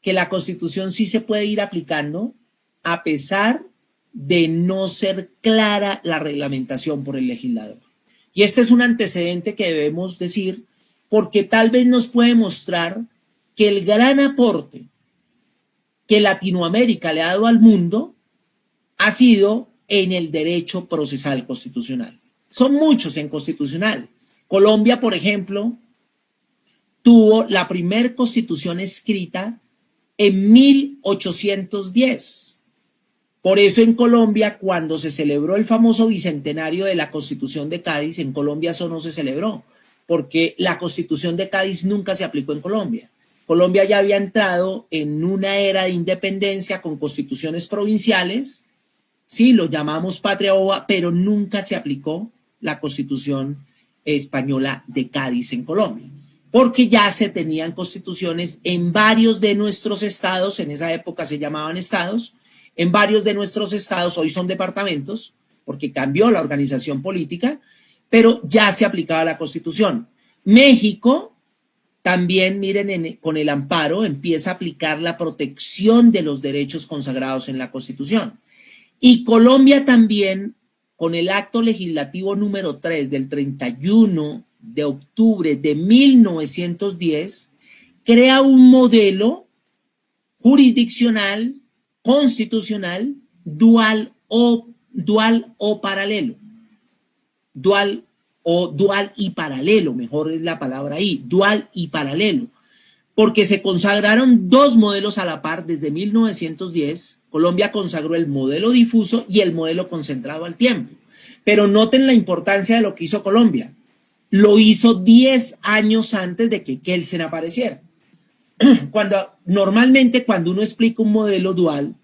Que la constitución sí se puede ir aplicando a pesar de no ser clara la reglamentación por el legislador. Y este es un antecedente que debemos decir porque tal vez nos puede mostrar que el gran aporte que Latinoamérica le ha dado al mundo ha sido en el derecho procesal constitucional. Son muchos en constitucional. Colombia, por ejemplo, tuvo la primer constitución escrita en 1810. Por eso en Colombia, cuando se celebró el famoso bicentenario de la Constitución de Cádiz, en Colombia eso no se celebró, porque la Constitución de Cádiz nunca se aplicó en Colombia. Colombia ya había entrado en una era de independencia con constituciones provinciales, sí, lo llamamos patria boba, pero nunca se aplicó la Constitución española de Cádiz en Colombia, porque ya se tenían constituciones en varios de nuestros estados, en esa época se llamaban estados, en varios de nuestros estados, hoy son departamentos, porque cambió la organización política, pero ya se aplicaba la Constitución. México también, miren, con el amparo empieza a aplicar la protección de los derechos consagrados en la Constitución. Y Colombia también, con el acto legislativo número 3 del 31 de octubre de 1910, crea un modelo jurisdiccional, constitucional, dual o paralelo. Dual y paralelo, mejor es la palabra ahí, dual y paralelo, porque se consagraron dos modelos a la par desde 1910. Colombia consagró el modelo difuso y el modelo concentrado al tiempo. Pero noten la importancia de lo que hizo Colombia. Lo hizo 10 años antes de que Kelsen apareciera. Normalmente cuando uno explica un modelo dual,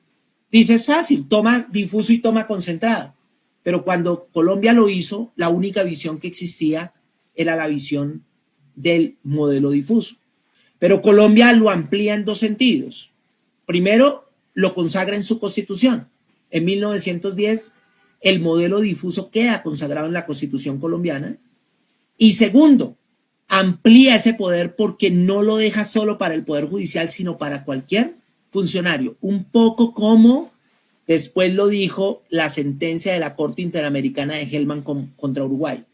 dice es fácil, toma difuso y toma concentrado. Pero cuando Colombia lo hizo, la única visión que existía era la visión del modelo difuso. Pero Colombia lo amplía en dos sentidos. Primero, lo consagra en su Constitución. En 1910, el modelo difuso queda consagrado en la Constitución colombiana. Y segundo, amplía ese poder porque no lo deja solo para el Poder Judicial, sino para cualquier funcionario. Un poco como después lo dijo la sentencia de la Corte Interamericana de Hellman contra Uruguay.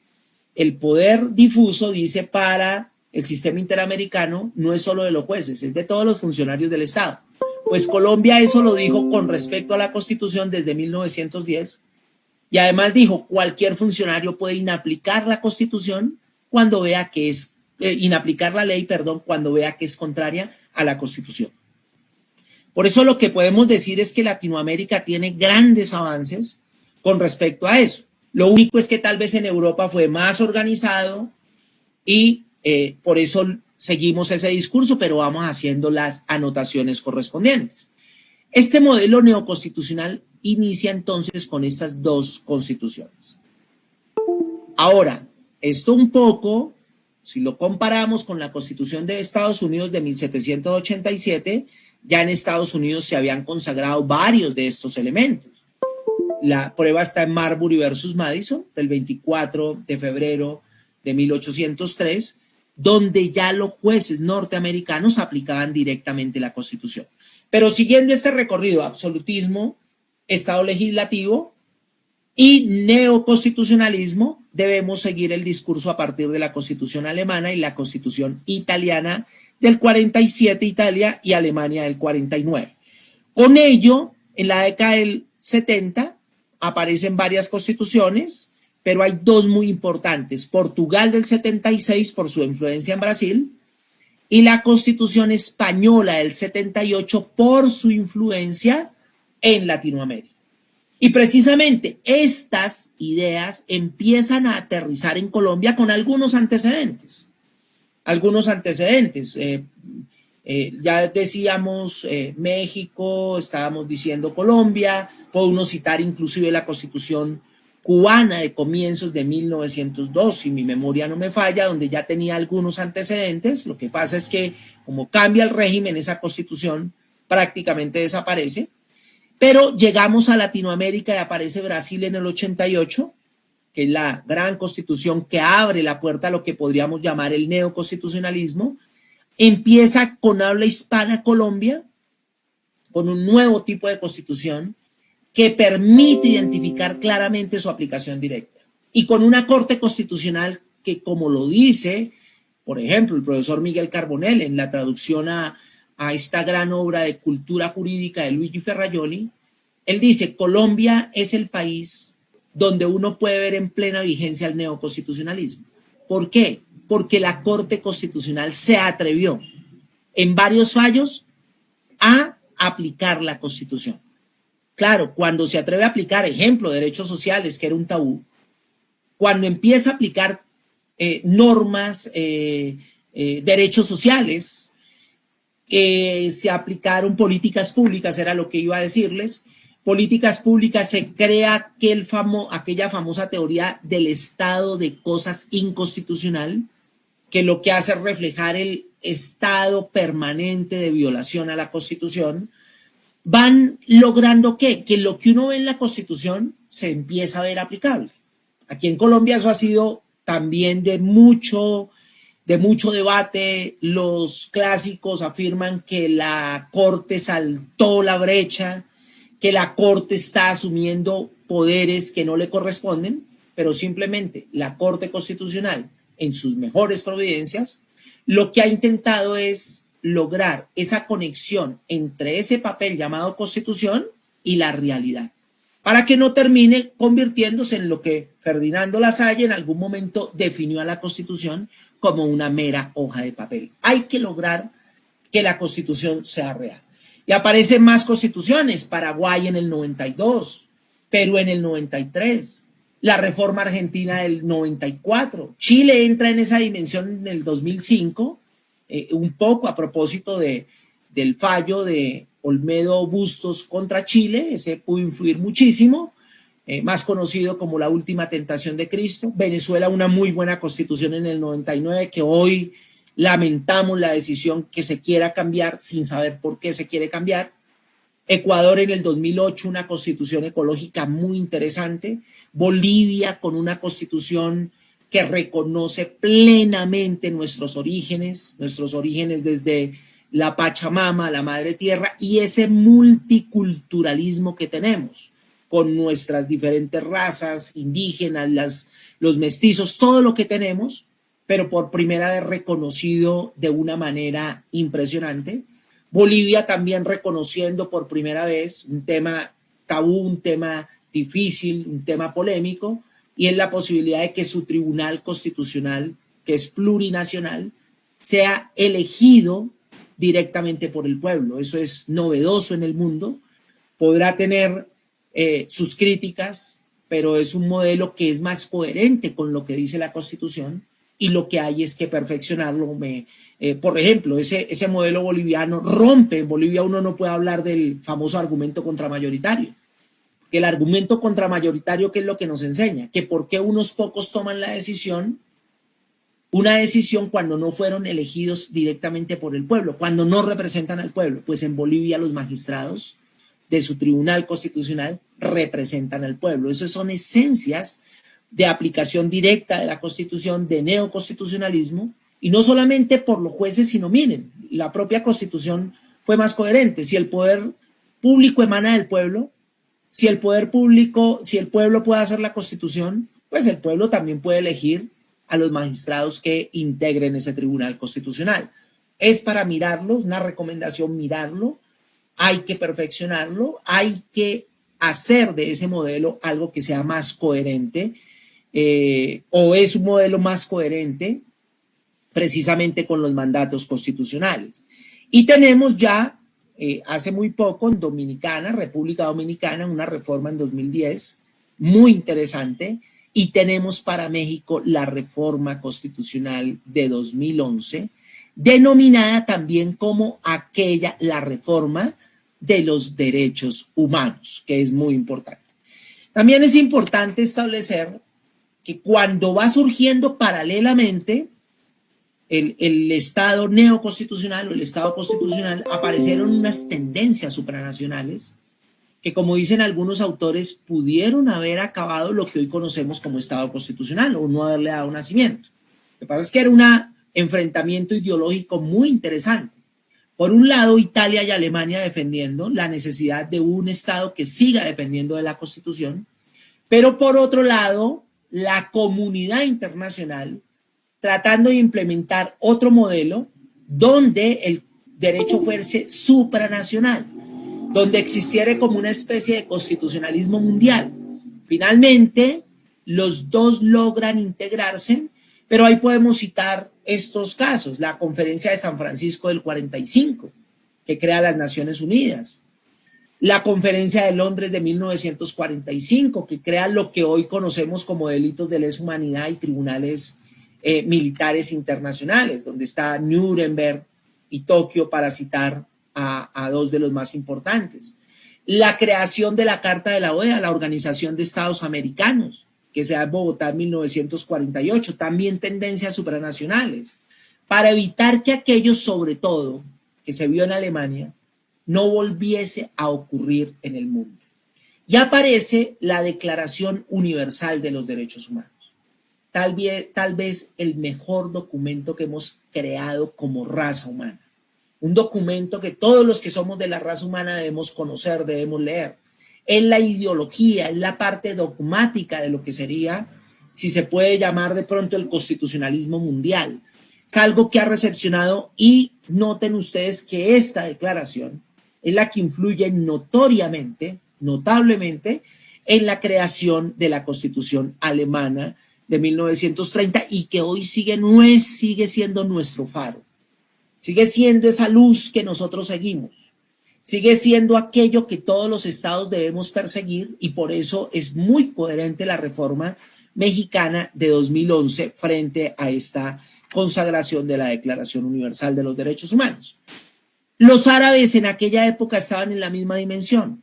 El poder difuso, dice, para el sistema interamericano no es solo de los jueces, es de todos los funcionarios del Estado. Pues Colombia eso lo dijo con respecto a la Constitución desde 1910 y además dijo cualquier funcionario puede inaplicar la Constitución cuando vea que es, inaplicar la ley, cuando vea que es contraria a la Constitución. Por eso lo que podemos decir es que Latinoamérica tiene grandes avances con respecto a eso. Lo único es que tal vez en Europa fue más organizado y por eso seguimos ese discurso, pero vamos haciendo las anotaciones correspondientes. Este modelo neoconstitucional inicia entonces con estas dos constituciones. Ahora, esto un poco, si lo comparamos con la Constitución de Estados Unidos de 1787, ya en Estados Unidos se habían consagrado varios de estos elementos. La prueba está en Marbury versus Madison, del 24 de febrero de 1803, donde ya los jueces norteamericanos aplicaban directamente la Constitución. Pero siguiendo este recorrido, absolutismo, Estado legislativo y neoconstitucionalismo, debemos seguir el discurso a partir de la Constitución alemana y la Constitución italiana del 47, Italia y Alemania del 49. Con ello, en la década del 70 aparecen varias constituciones, pero hay dos muy importantes: Portugal del 76 por su influencia en Brasil y la Constitución española del 78 por su influencia en Latinoamérica. Y precisamente estas ideas empiezan a aterrizar en Colombia con algunos antecedentes. Ya decíamos México, estábamos diciendo Colombia, puede uno citar inclusive la Constitución cubana de comienzos de 1902, si mi memoria no me falla, donde ya tenía algunos antecedentes. Lo que pasa es que como cambia el régimen, esa Constitución prácticamente desaparece. Pero llegamos a Latinoamérica y aparece Brasil en el 88, que es la gran constitución que abre la puerta a lo que podríamos llamar el neoconstitucionalismo. Empieza con habla hispana Colombia, con un nuevo tipo de constitución que permite identificar claramente su aplicación directa. Y con una Corte Constitucional que, como lo dice, por ejemplo, el profesor Miguel Carbonell en la traducción a esta gran obra de cultura jurídica de Luigi Ferrajoli, él dice, Colombia es el país donde uno puede ver en plena vigencia el neoconstitucionalismo. ¿Por qué? Porque la Corte Constitucional se atrevió en varios fallos a aplicar la Constitución. Claro, cuando se atreve a aplicar, ejemplo, derechos sociales, que era un tabú, cuando empieza a aplicar normas, derechos sociales, se aplicaron políticas públicas, era lo que iba a decirles, políticas públicas, se crea aquella famosa teoría del estado de cosas inconstitucional, que lo que hace es reflejar el estado permanente de violación a la Constitución. Van logrando que lo que uno ve en la Constitución se empieza a ver aplicable. Aquí en Colombia eso ha sido también de mucho debate. Los clásicos afirman que la Corte saltó la brecha, que la Corte está asumiendo poderes que no le corresponden, pero simplemente la Corte Constitucional, en sus mejores providencias, lo que ha intentado es lograr esa conexión entre ese papel llamado Constitución y la realidad, para que no termine convirtiéndose en lo que Ferdinando Lasalle en algún momento definió a la Constitución como una mera hoja de papel. Hay que lograr que la Constitución sea real. Y aparecen más constituciones, Paraguay en el 92, Perú en el 93, la reforma argentina del 94, Chile entra en esa dimensión en el 2005, un poco a propósito del fallo de Olmedo Bustos contra Chile, ese pudo influir muchísimo, más conocido como la última tentación de Cristo. Venezuela, una muy buena constitución en el 99, que hoy lamentamos la decisión que se quiera cambiar sin saber por qué se quiere cambiar. Ecuador en el 2008, una constitución ecológica muy interesante. Bolivia con una constitución que reconoce plenamente nuestros orígenes desde la Pachamama, la Madre Tierra, y ese multiculturalismo que tenemos con nuestras diferentes razas indígenas, los mestizos, todo lo que tenemos, pero por primera vez reconocido de una manera impresionante. Bolivia también reconociendo por primera vez un tema tabú, un tema difícil, un tema polémico, y es la posibilidad de que su Tribunal Constitucional, que es plurinacional, sea elegido directamente por el pueblo. Eso es novedoso en el mundo. Podrá tener sus críticas, pero es un modelo que es más coherente con lo que dice la Constitución, y lo que hay es que perfeccionarlo. Por ejemplo, ese modelo boliviano rompe. En Bolivia uno no puede hablar del famoso argumento contramayoritario. Que el argumento contramayoritario, ¿qué es lo que nos enseña? Que por qué unos pocos toman la decisión, una decisión cuando no fueron elegidos directamente por el pueblo, cuando no representan al pueblo. Pues en Bolivia los magistrados de su Tribunal Constitucional representan al pueblo. Esas son esencias de aplicación directa de la Constitución, de neoconstitucionalismo, y no solamente por los jueces, sino miren, la propia Constitución fue más coherente. Si el poder público emana del pueblo, si el pueblo puede hacer la Constitución, pues el pueblo también puede elegir a los magistrados que integren ese Tribunal Constitucional. Es para mirarlo, una recomendación mirarlo, hay que perfeccionarlo, hay que hacer de ese modelo algo que sea más coherente, o es un modelo más coherente precisamente con los mandatos constitucionales. Y tenemos ya hace muy poco en Dominicana, República Dominicana, una reforma en 2010 muy interesante, y tenemos para México la reforma constitucional de 2011, denominada también como la reforma de los derechos humanos, que es muy importante. También es importante establecer que cuando va surgiendo paralelamente el Estado neoconstitucional o el Estado constitucional, aparecieron unas tendencias supranacionales que, como dicen algunos autores, pudieron haber acabado lo que hoy conocemos como Estado constitucional o no haberle dado nacimiento. Lo que pasa es que era un enfrentamiento ideológico muy interesante. Por un lado, Italia y Alemania defendiendo la necesidad de un Estado que siga dependiendo de la Constitución, pero por otro lado, la comunidad internacional tratando de implementar otro modelo donde el derecho fuese supranacional, donde existiera como una especie de constitucionalismo mundial. Finalmente, los dos logran integrarse, pero ahí podemos citar estos casos: la Conferencia de San Francisco del 45, que crea las Naciones Unidas; la Conferencia de Londres de 1945, que crea lo que hoy conocemos como delitos de lesa humanidad y tribunales militares internacionales, donde está Nuremberg y Tokio, para citar a dos de los más importantes. La creación de la Carta de la OEA, la Organización de Estados Americanos, que se da en Bogotá en 1948, también tendencias supranacionales, para evitar que aquello, sobre todo, que se vio en Alemania, no volviese a ocurrir en el mundo. Y aparece la Declaración Universal de los Derechos Humanos. Tal vez el mejor documento que hemos creado como raza humana. Un documento que todos los que somos de la raza humana debemos conocer, debemos leer. Es la ideología, es la parte dogmática de lo que sería, si se puede llamar de pronto, el constitucionalismo mundial. Es algo que ha recepcionado, y noten ustedes que esta declaración es la que influye notablemente, en la creación de la Constitución alemana de 1930, y que hoy sigue siendo nuestro faro. Sigue siendo esa luz que nosotros seguimos. Sigue siendo aquello que todos los estados debemos perseguir, y por eso es muy coherente la reforma mexicana de 2011 frente a esta consagración de la Declaración Universal de los Derechos Humanos. Los árabes en aquella época estaban en la misma dimensión.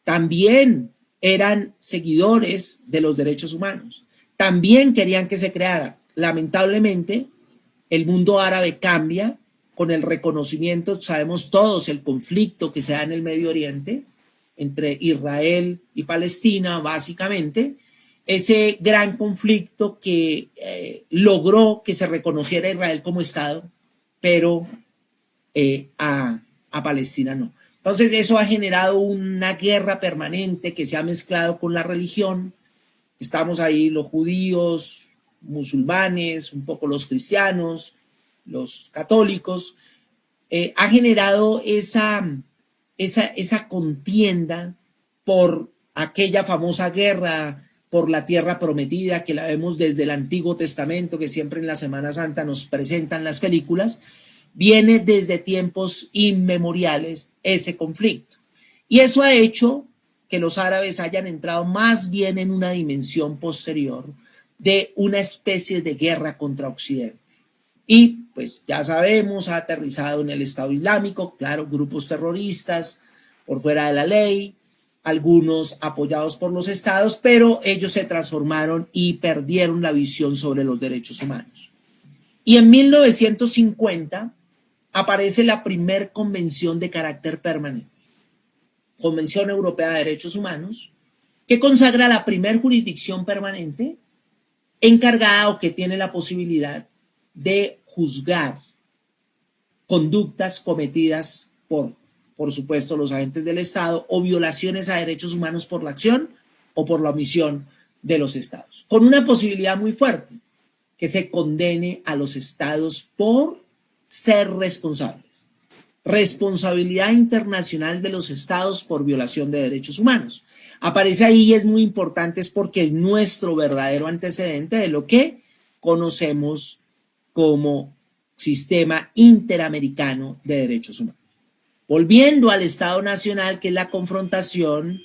También eran seguidores de los derechos humanos. También querían que se creara. Lamentablemente, el mundo árabe cambia con el reconocimiento, sabemos todos, el conflicto que se da en el Medio Oriente entre Israel y Palestina, básicamente, ese gran conflicto que logró que se reconociera a Israel como Estado, pero a Palestina no. Entonces eso ha generado una guerra permanente que se ha mezclado con la religión. Estamos ahí los judíos, musulmanes, un poco los cristianos, los católicos. Ha generado esa contienda por aquella famosa guerra por la tierra prometida, que la vemos desde el Antiguo Testamento, que siempre en la Semana Santa nos presentan las películas. Viene desde tiempos inmemoriales ese conflicto. Y eso ha hecho que los árabes hayan entrado más bien en una dimensión posterior de una especie de guerra contra Occidente. Y pues ya sabemos, ha aterrizado en el Estado Islámico, claro, grupos terroristas por fuera de la ley, algunos apoyados por los estados, pero ellos se transformaron y perdieron la visión sobre los derechos humanos. Y en 1950 aparece la primer convención de carácter permanente, Convención Europea de Derechos Humanos, que consagra la primer jurisdicción permanente encargada o que tiene la posibilidad de juzgar conductas cometidas por supuesto, los agentes del Estado, o violaciones a derechos humanos por la acción o por la omisión de los estados, con una posibilidad muy fuerte, que se condene a los estados por ser responsables. Responsabilidad internacional de los estados por violación de derechos humanos. Aparece ahí y es muy importante, es porque es nuestro verdadero antecedente de lo que conocemos como Sistema Interamericano de Derechos Humanos. Volviendo al Estado Nacional, que es la confrontación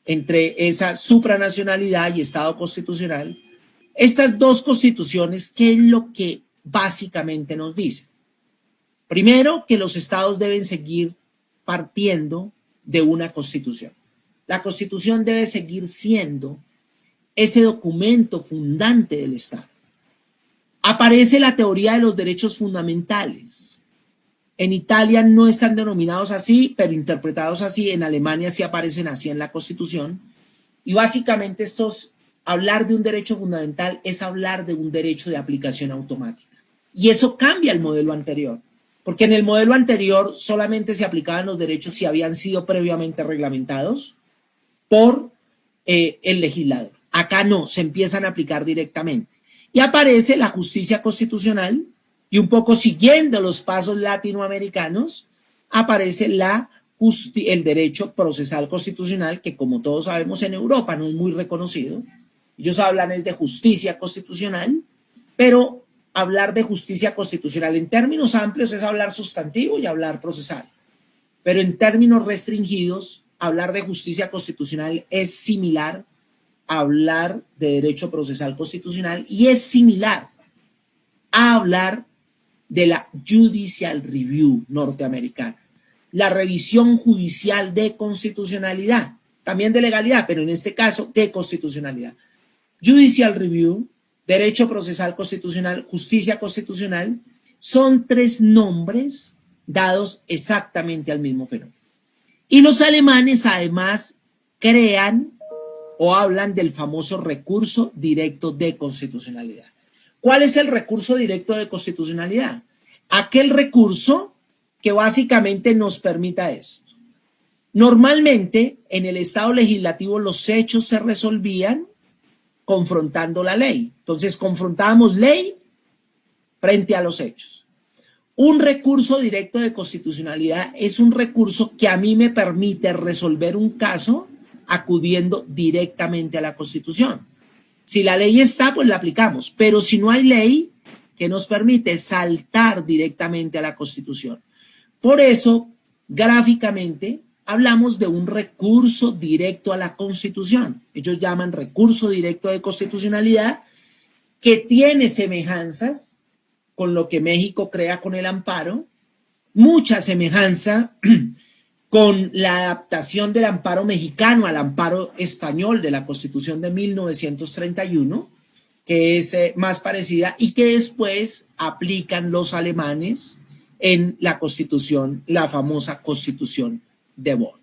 entre esa supranacionalidad y Estado constitucional, estas dos constituciones, ¿qué es lo que básicamente nos dicen? Primero, que los estados deben seguir partiendo de una constitución. La constitución debe seguir siendo ese documento fundante del Estado. Aparece la teoría de los derechos fundamentales. En Italia no están denominados así, pero interpretados así. En Alemania sí aparecen así en la Constitución. Y básicamente hablar de un derecho fundamental es hablar de un derecho de aplicación automática. Y eso cambia el modelo anterior, porque en el modelo anterior solamente se aplicaban los derechos si habían sido previamente reglamentados por el legislador. Acá no, se empiezan a aplicar directamente. Y aparece la justicia constitucional, y un poco siguiendo los pasos latinoamericanos, aparece el derecho procesal constitucional, que como todos sabemos en Europa no es muy reconocido. Ellos hablan de justicia constitucional, pero hablar de justicia constitucional en términos amplios es hablar sustantivo y hablar procesal. Pero en términos restringidos, hablar de justicia constitucional es similar a hablar de derecho procesal constitucional y es similar a hablar de la Judicial Review norteamericana, la revisión judicial de constitucionalidad, también de legalidad, pero en este caso de constitucionalidad. Judicial Review, derecho procesal constitucional, justicia constitucional, son tres nombres dados exactamente al mismo fenómeno. Y los alemanes además crean o hablan del famoso recurso directo de constitucionalidad. ¿Cuál es el recurso directo de constitucionalidad? Aquel recurso que básicamente nos permita esto. Normalmente en el Estado legislativo los hechos se resolvían confrontando la ley. Entonces confrontábamos ley frente a los hechos. Un recurso directo de constitucionalidad es un recurso que a mí me permite resolver un caso acudiendo directamente a la Constitución. Si la ley está, pues la aplicamos, pero si no hay ley, que nos permite saltar directamente a la Constitución. Por eso, gráficamente, hablamos de un recurso directo a la Constitución. Ellos llaman recurso directo de constitucionalidad, que tiene semejanzas con lo que México crea con el amparo, mucha semejanza con la adaptación del amparo mexicano al amparo español de la Constitución de 1931, que es más parecida y que después aplican los alemanes en la Constitución, la famosa Constitución de Bonn.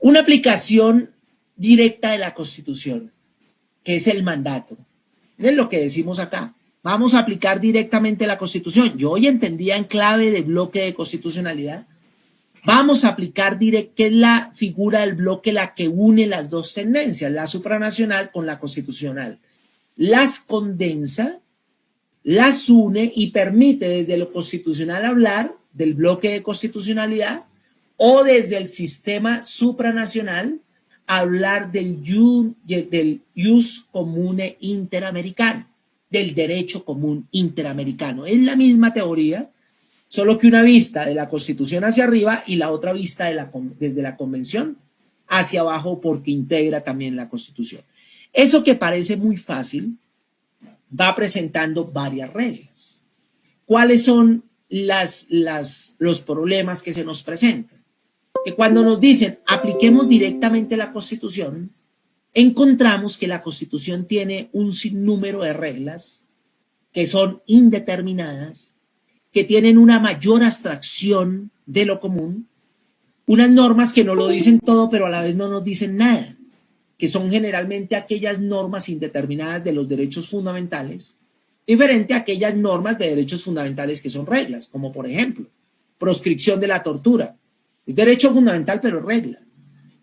Una aplicación directa de la Constitución, que es el mandato. Es lo que decimos acá. Vamos a aplicar directamente la Constitución. Yo hoy entendía en clave de bloque de constitucionalidad. Vamos a aplicar que es la figura del bloque la que une las dos tendencias, la supranacional con la constitucional. Las condensa, las une y permite desde lo constitucional hablar del bloque de constitucionalidad o desde el sistema supranacional hablar del jus comune interamericano, del derecho común interamericano. Es la misma teoría, solo que una vista de la Constitución hacia arriba y la otra vista desde la Convención hacia abajo porque integra también la Constitución. Eso que parece muy fácil va presentando varias reglas. ¿Cuáles son los problemas que se nos presentan? Que cuando nos dicen apliquemos directamente la Constitución, encontramos que la Constitución tiene un sinnúmero de reglas que son indeterminadas, que tienen una mayor abstracción de lo común, unas normas que no lo dicen todo, pero a la vez no nos dicen nada, que son generalmente aquellas normas indeterminadas de los derechos fundamentales, diferente a aquellas normas de derechos fundamentales que son reglas, como por ejemplo, proscripción de la tortura. Es derecho fundamental, pero es regla.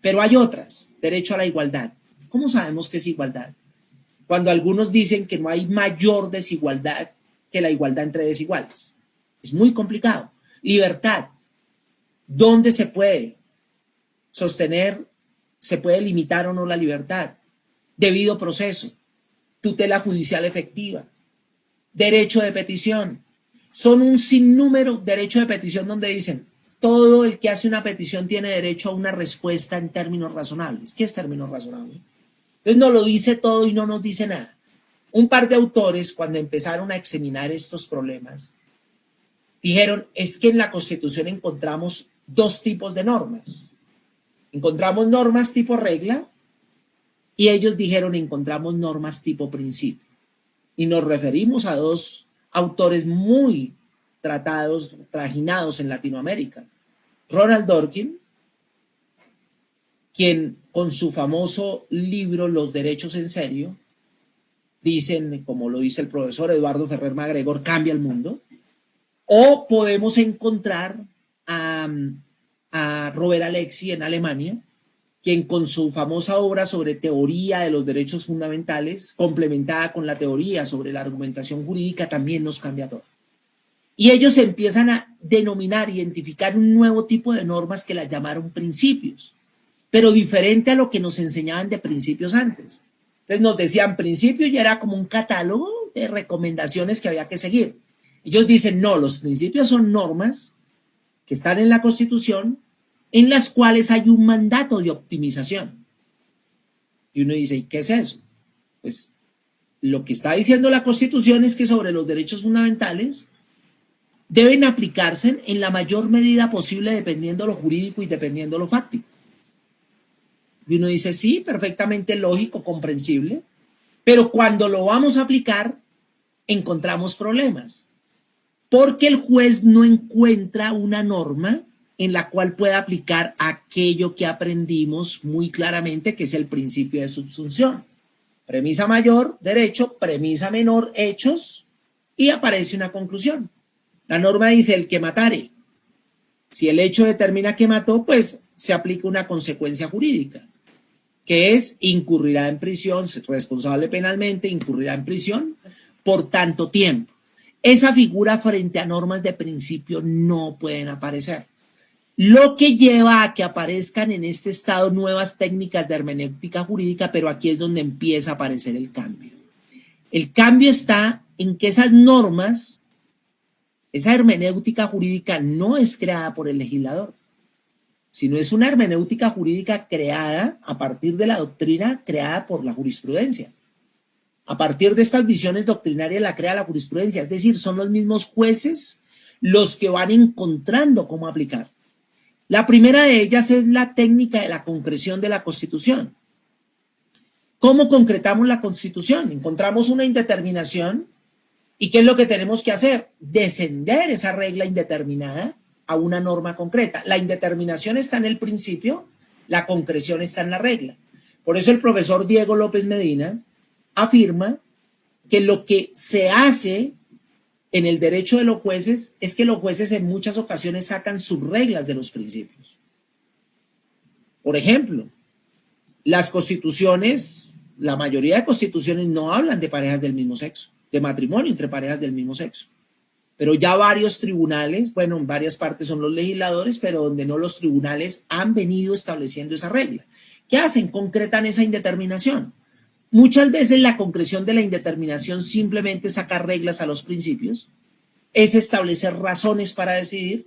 Pero hay otras, derecho a la igualdad. ¿Cómo sabemos qué es igualdad? Cuando algunos dicen que no hay mayor desigualdad que la igualdad entre desiguales. Es muy complicado. Libertad. ¿Dónde se puede sostener, se puede limitar o no la libertad? Debido proceso. Tutela judicial efectiva. Derecho de petición. Son un sinnúmero de derechos de petición donde dicen, todo el que hace una petición tiene derecho a una respuesta en términos razonables. ¿Qué es términos razonables? Entonces nos lo dice todo y no nos dice nada. Un par de autores, cuando empezaron a examinar estos problemas, dijeron, es que en la Constitución encontramos dos tipos de normas. Encontramos normas tipo regla y ellos dijeron, encontramos normas tipo principio. Y nos referimos a dos autores muy tratados, trajinados en Latinoamérica. Ronald Dworkin, quien con su famoso libro Los derechos en serio, dicen, como lo dice el profesor Eduardo Ferrer MacGregor, cambia el mundo. O podemos encontrar a Robert Alexy en Alemania, quien con su famosa obra sobre teoría de los derechos fundamentales, complementada con la teoría sobre la argumentación jurídica, también nos cambia todo. Y ellos empiezan a denominar, identificar un nuevo tipo de normas que las llamaron principios, pero diferente a lo que nos enseñaban de principios antes. Entonces nos decían principios y era como un catálogo de recomendaciones que había que seguir. Ellos dicen, no, los principios son normas que están en la Constitución en las cuales hay un mandato de optimización. Y uno dice, ¿y qué es eso? Pues lo que está diciendo la Constitución es que sobre los derechos fundamentales deben aplicarse en la mayor medida posible dependiendo lo jurídico y dependiendo lo fáctico. Y uno dice, sí, perfectamente lógico, comprensible, pero cuando lo vamos a aplicar, encontramos problemas. Porque el juez no encuentra una norma en la cual pueda aplicar aquello que aprendimos muy claramente, que es el principio de subsunción. Premisa mayor, derecho; premisa menor, hechos, y aparece una conclusión. La norma dice, el que matare. Si el hecho determina que mató, pues se aplica una consecuencia jurídica, que es incurrirá en prisión, responsable penalmente, incurrirá en prisión por tanto tiempo. Esa figura frente a normas de principio no pueden aparecer. Lo que lleva a que aparezcan en este estado nuevas técnicas de hermenéutica jurídica, pero aquí es donde empieza a aparecer el cambio. El cambio está en que esas normas, esa hermenéutica jurídica no es creada por el legislador, sino es una hermenéutica jurídica creada a partir de la doctrina creada por la jurisprudencia. A partir de estas visiones doctrinarias la crea la jurisprudencia, es decir, son los mismos jueces los que van encontrando cómo aplicar. La primera de ellas es la técnica de la concreción de la Constitución. ¿Cómo concretamos la Constitución? Encontramos una indeterminación y ¿qué es lo que tenemos que hacer? Descender esa regla indeterminada a una norma concreta. La indeterminación está en el principio, la concreción está en la regla. Por eso el profesor Diego López Medina afirma que lo que se hace en el derecho de los jueces es que los jueces en muchas ocasiones sacan sus reglas de los principios. Por ejemplo, las constituciones, la mayoría de constituciones no hablan de parejas del mismo sexo, de matrimonio entre parejas del mismo sexo. Pero ya varios tribunales, bueno, en varias partes son los legisladores, pero donde no, los tribunales han venido estableciendo esa regla. ¿Qué hacen? Concretan esa indeterminación. Muchas veces la concreción de la indeterminación simplemente sacar reglas a los principios, es establecer razones para decidir,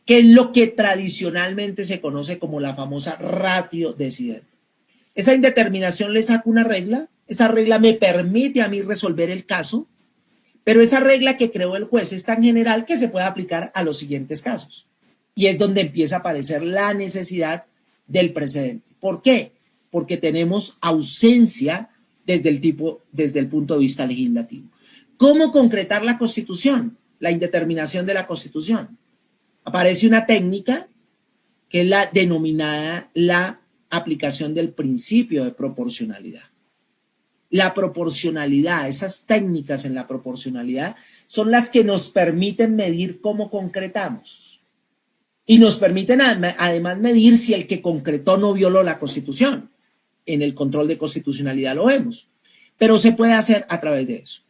que es lo que tradicionalmente se conoce como la famosa ratio decidente. Esa indeterminación le saca una regla, esa regla me permite a mí resolver el caso, pero esa regla que creó el juez es tan general que se puede aplicar a los siguientes casos. Y es donde empieza a aparecer la necesidad del precedente. ¿Por qué? Porque tenemos ausencia desde el punto de vista legislativo. ¿Cómo concretar la Constitución? La indeterminación de la Constitución. Aparece una técnica que es la denominada la aplicación del principio de proporcionalidad. La proporcionalidad, esas técnicas en la proporcionalidad son las que nos permiten medir cómo concretamos. Y nos permiten además medir si el que concretó no violó la Constitución. En el control de constitucionalidad lo vemos, pero se puede hacer a través de eso.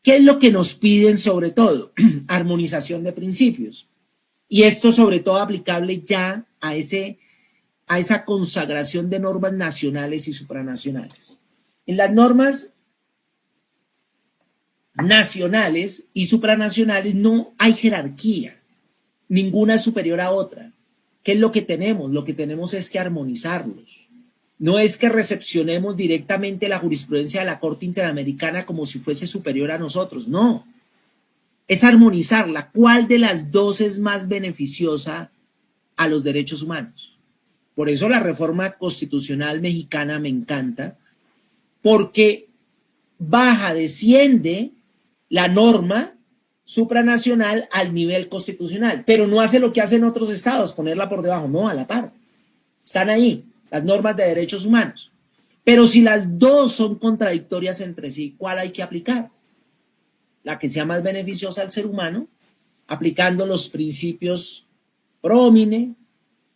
¿Qué es lo que nos piden sobre todo? Armonización de principios. Y esto sobre todo aplicable ya a esa consagración de normas nacionales y supranacionales. En las normas nacionales y supranacionales no hay jerarquía. ninguna es superior a otra. ¿Qué es lo que tenemos? Lo que tenemos es que armonizarlos. No es que recepcionemos directamente la jurisprudencia de la Corte Interamericana como si fuese superior a nosotros, no. Es armonizarla. ¿Cuál de las dos es más beneficiosa a los derechos humanos? Por eso la reforma constitucional mexicana me encanta, porque desciende la norma supranacional al nivel constitucional, pero no hace lo que hacen otros estados, ponerla por debajo, no, a la par. Están ahí las normas de derechos humanos. Pero si las dos son contradictorias entre sí, ¿cuál hay que aplicar? La que sea más beneficiosa al ser humano, aplicando los principios pro homine,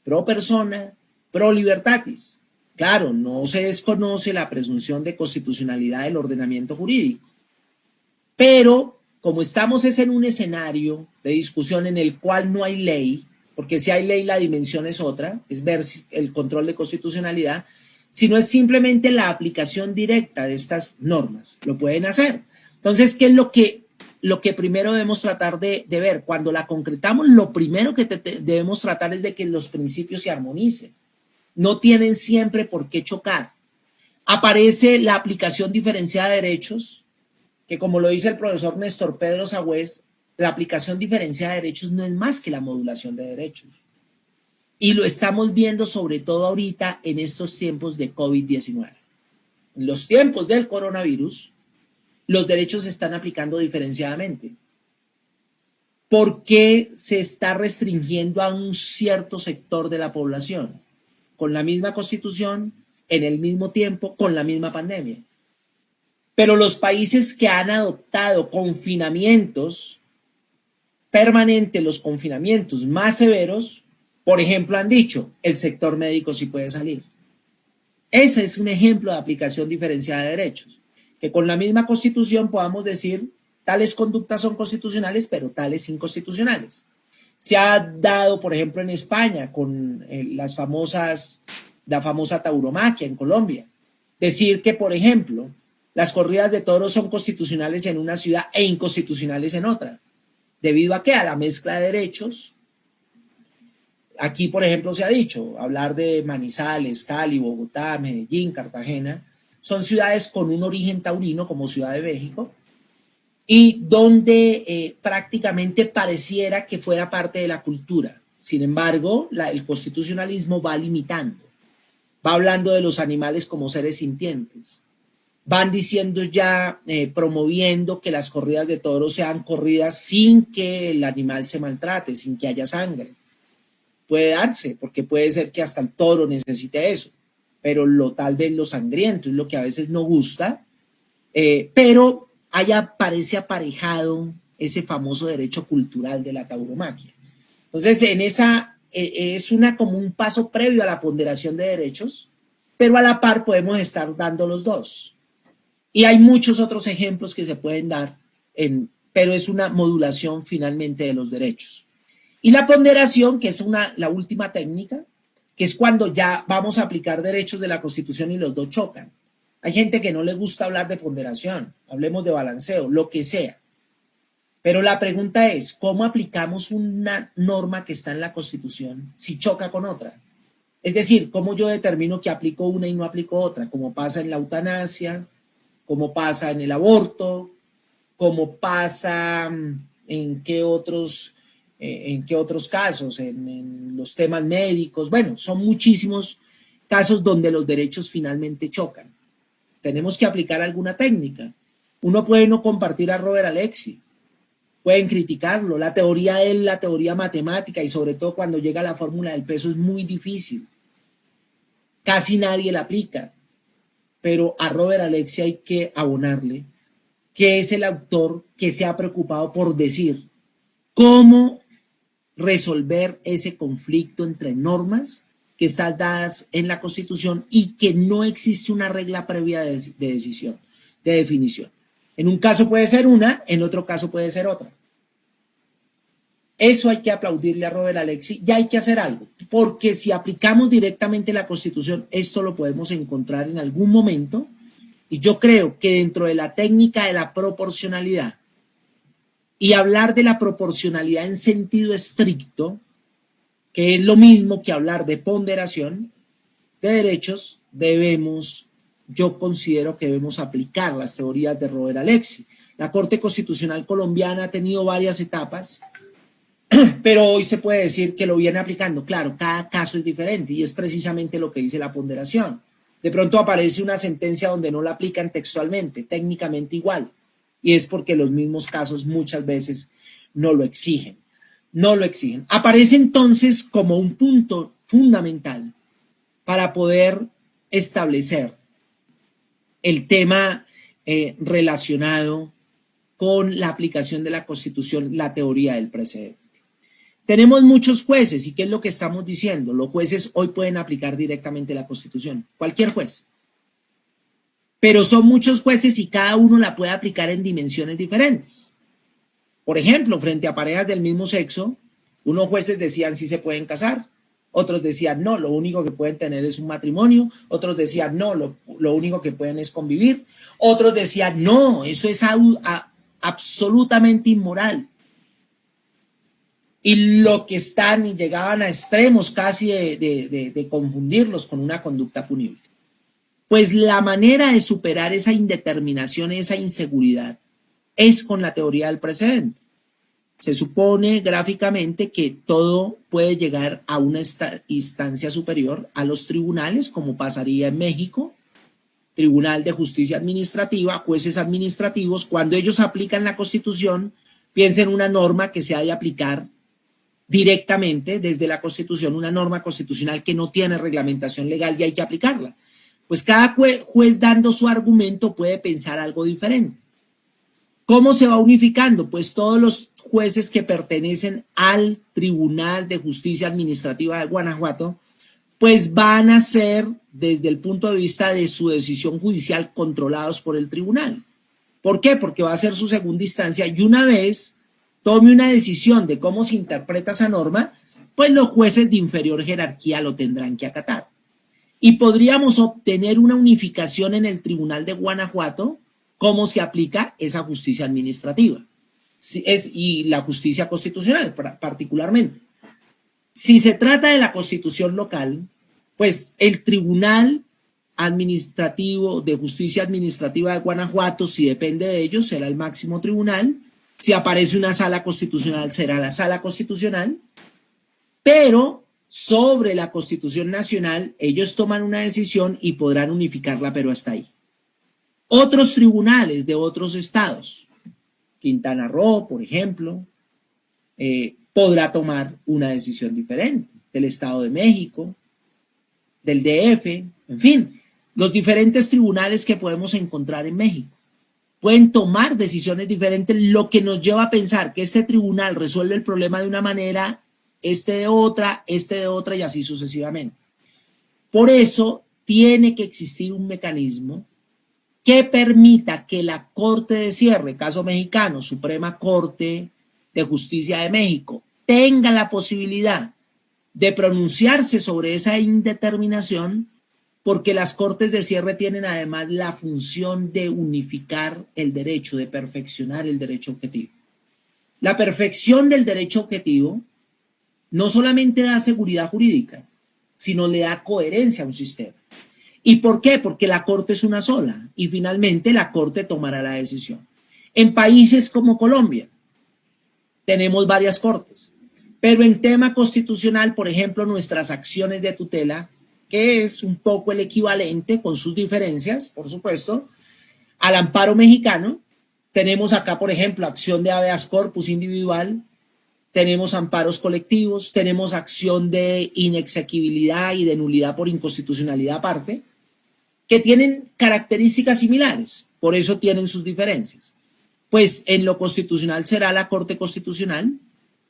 pro persona, pro libertatis. Claro, no se desconoce la presunción de constitucionalidad del ordenamiento jurídico, pero como estamos en un escenario de discusión en el cual no hay ley, porque si hay ley la dimensión es otra, es ver el control de constitucionalidad, sino es simplemente la aplicación directa de estas normas, lo pueden hacer. Entonces, ¿qué es lo que primero debemos tratar de ver? Cuando la concretamos, lo primero que debemos tratar es de que los principios se armonicen. No tienen siempre por qué chocar. Aparece la aplicación diferenciada de derechos, que como lo dice el profesor Néstor Pedro Sagüez, la aplicación diferenciada de derechos no es más que la modulación de derechos. Y lo estamos viendo sobre todo ahorita en estos tiempos de COVID-19. En los tiempos del coronavirus, los derechos se están aplicando diferenciadamente. ¿Por qué se está restringiendo a un cierto sector de la población? Con la misma constitución, en el mismo tiempo, con la misma pandemia. Pero los países que han adoptado confinamientos permanentes, los confinamientos más severos, por ejemplo, han dicho, el sector médico sí puede salir. Ese es un ejemplo de aplicación diferenciada de derechos. Que con la misma constitución podamos decir, tales conductas son constitucionales, pero tales inconstitucionales. Se ha dado, por ejemplo, en España con la famosa tauromaquia en Colombia. Decir que, por ejemplo, las corridas de toros son constitucionales en una ciudad e inconstitucionales en otra. ¿Debido a qué? A la mezcla de derechos. Aquí, por ejemplo, se ha dicho, hablar de Manizales, Cali, Bogotá, Medellín, Cartagena, son ciudades con un origen taurino como Ciudad de México, y donde prácticamente pareciera que fuera parte de la cultura. Sin embargo, el constitucionalismo va limitando, va hablando de los animales como seres sintientes, van diciendo ya, promoviendo que las corridas de toros sean corridas sin que el animal se maltrate, sin que haya sangre. Puede darse, porque puede ser que hasta el toro necesite eso, pero tal vez lo sangriento es lo que a veces no gusta, pero parece aparejado ese famoso derecho cultural de la tauromaquia. Entonces, es como un paso previo a la ponderación de derechos, pero a la par podemos estar dando los dos. Y hay muchos otros ejemplos que se pueden dar, pero es una modulación finalmente de los derechos. Y la ponderación, que es la última técnica, que es cuando ya vamos a aplicar derechos de la Constitución y los dos chocan. Hay gente que no le gusta hablar de ponderación, hablemos de balanceo, lo que sea. Pero la pregunta es, ¿cómo aplicamos una norma que está en la Constitución si choca con otra? Es decir, ¿cómo yo determino que aplico una y no aplico otra? Como pasa en la eutanasia, como pasa en el aborto, como pasa en qué otros casos, en los temas médicos. Bueno, son muchísimos casos donde los derechos finalmente chocan. Tenemos que aplicar alguna técnica. Uno puede no compartir a Robert Alexy, pueden criticarlo. La teoría de él, la teoría matemática, y sobre todo cuando llega a la fórmula del peso, es muy difícil. Casi nadie la aplica. Pero a Robert Alexy hay que abonarle que es el autor que se ha preocupado por decir cómo resolver ese conflicto entre normas que están dadas en la Constitución y que no existe una regla previa de definición. En un caso puede ser una, en otro caso puede ser otra. Eso hay que aplaudirle a Robert Alexy, ya hay que hacer algo, porque si aplicamos directamente la Constitución, esto lo podemos encontrar en algún momento, y yo creo que dentro de la técnica de la proporcionalidad, y hablar de la proporcionalidad en sentido estricto, que es lo mismo que hablar de ponderación de derechos, yo considero que debemos aplicar las teorías de Robert Alexi. La Corte Constitucional colombiana ha tenido varias etapas, pero hoy se puede decir que lo viene aplicando. Claro, cada caso es diferente y es precisamente lo que dice la ponderación. De pronto aparece una sentencia donde no la aplican textualmente, técnicamente igual, y es porque los mismos casos muchas veces no lo exigen. No lo exigen. Aparece entonces como un punto fundamental para poder establecer el tema relacionado con la aplicación de la Constitución, la teoría del precedente. Tenemos muchos jueces, ¿y qué es lo que estamos diciendo? Los jueces hoy pueden aplicar directamente la Constitución, cualquier juez. Pero son muchos jueces y cada uno la puede aplicar en dimensiones diferentes. Por ejemplo, frente a parejas del mismo sexo, unos jueces decían si se pueden casar, otros decían no, lo único que pueden tener es un matrimonio, otros decían no, lo único que pueden es convivir, otros decían no, eso es absolutamente inmoral. Y lo que están y llegaban a extremos casi de confundirlos con una conducta punible. Pues la manera de superar esa indeterminación, esa inseguridad, es con la teoría del precedente. Se supone gráficamente que todo puede llegar a una instancia superior, a los tribunales, como pasaría en México, Tribunal de Justicia Administrativa, jueces administrativos, cuando ellos aplican la Constitución, piensen una norma que se ha de aplicar directamente desde la Constitución, una norma constitucional que no tiene reglamentación legal y hay que aplicarla. Pues cada juez dando su argumento puede pensar algo diferente. ¿Cómo se va unificando? Pues todos los jueces que pertenecen al Tribunal de Justicia Administrativa de Guanajuato, pues van a ser, desde el punto de vista de su decisión judicial, controlados por el tribunal. ¿Por qué? Porque va a ser su segunda instancia y una vez tome una decisión de cómo se interpreta esa norma, pues los jueces de inferior jerarquía lo tendrán que acatar. Y podríamos obtener una unificación en el Tribunal de Guanajuato, cómo se aplica esa justicia administrativa y la justicia constitucional particularmente. Si se trata de la Constitución local, pues el Tribunal Administrativo de Justicia Administrativa de Guanajuato, si depende de ellos, será el máximo tribunal. Si aparece una sala constitucional, será la sala constitucional. Pero sobre la Constitución Nacional, ellos toman una decisión y podrán unificarla, pero hasta ahí. Otros tribunales de otros estados, Quintana Roo, por ejemplo, podrá tomar una decisión diferente, del Estado de México, del DF, en fin, los diferentes tribunales que podemos encontrar en México. Pueden tomar decisiones diferentes, lo que nos lleva a pensar que este tribunal resuelve el problema de una manera, este de otra y así sucesivamente. Por eso tiene que existir un mecanismo que permita que la Corte de Cierre, caso mexicano, Suprema Corte de Justicia de México, tenga la posibilidad de pronunciarse sobre esa indeterminación, porque las Cortes de Cierre tienen además la función de unificar el derecho, de perfeccionar el derecho objetivo. La perfección del derecho objetivo no solamente da seguridad jurídica, sino le da coherencia a un sistema. ¿Y por qué? Porque la Corte es una sola y finalmente la Corte tomará la decisión. En países como Colombia tenemos varias cortes, pero en tema constitucional, por ejemplo, nuestras acciones de tutela, que es un poco el equivalente, con sus diferencias, por supuesto, al amparo mexicano, tenemos acá, por ejemplo, acción de habeas corpus individual, tenemos amparos colectivos, tenemos acción de inexequibilidad y de nulidad por inconstitucionalidad aparte, que tienen características similares, por eso tienen sus diferencias. Pues en lo constitucional será la Corte Constitucional,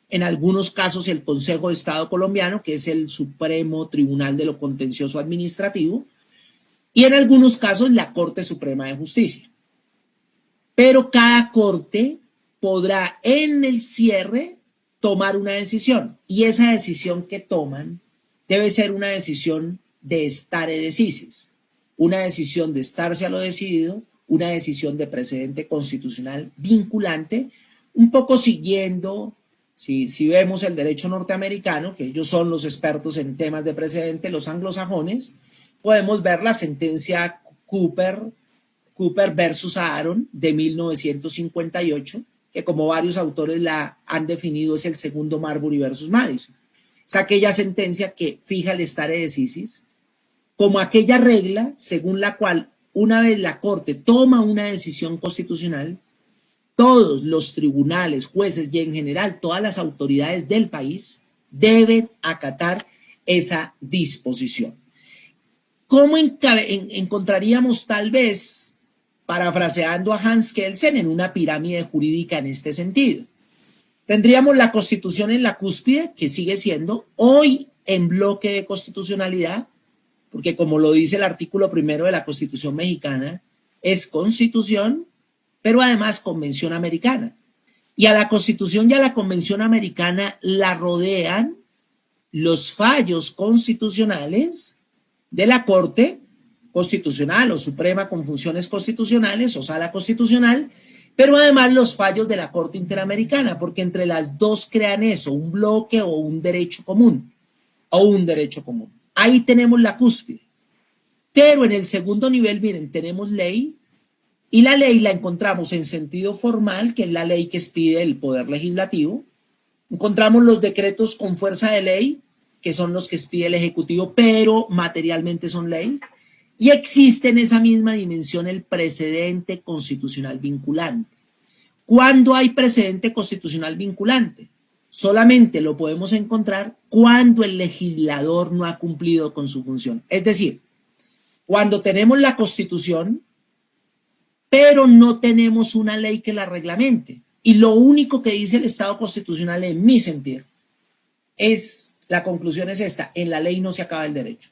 en algunos casos el Consejo de Estado colombiano, que es el Supremo Tribunal de lo Contencioso Administrativo, y en algunos casos la Corte Suprema de Justicia. Pero cada corte podrá en el cierre tomar una decisión, y esa decisión que toman debe ser una decisión de stare decisis, una decisión de estarse a lo decidido, una decisión de precedente constitucional vinculante, un poco siguiendo, si vemos el derecho norteamericano, que ellos son los expertos en temas de precedente, los anglosajones, podemos ver la sentencia Cooper versus Aaron de 1958, que como varios autores la han definido es el segundo Marbury versus Madison. Es aquella sentencia que fija el stare decisis como aquella regla según la cual una vez la Corte toma una decisión constitucional, todos los tribunales, jueces y en general todas las autoridades del país deben acatar esa disposición. ¿Cómo encontraríamos tal vez, parafraseando a Hans Kelsen, en una pirámide jurídica en este sentido? Tendríamos la Constitución en la cúspide, que sigue siendo hoy en bloque de constitucionalidad, porque como lo dice el artículo 1 de la Constitución mexicana, es Constitución, pero además Convención Americana. Y a la Constitución y a la Convención Americana la rodean los fallos constitucionales de la Corte Constitucional o Suprema con funciones constitucionales o Sala Constitucional, pero además los fallos de la Corte Interamericana, porque entre las dos crean eso, un bloque o un derecho común, Ahí tenemos la cúspide. Pero en el segundo nivel, miren, tenemos ley, y la ley la encontramos en sentido formal, que es la ley que expide el Poder Legislativo. Encontramos los decretos con fuerza de ley, que son los que expide el Ejecutivo, pero materialmente son ley. Y existe en esa misma dimensión el precedente constitucional vinculante. ¿Cuándo hay precedente constitucional vinculante? Solamente lo podemos encontrar cuando el legislador no ha cumplido con su función. Es decir, cuando tenemos la Constitución, pero no tenemos una ley que la reglamente. Y lo único que dice el Estado constitucional, en mi sentir, la conclusión es esta: en la ley no se acaba el derecho.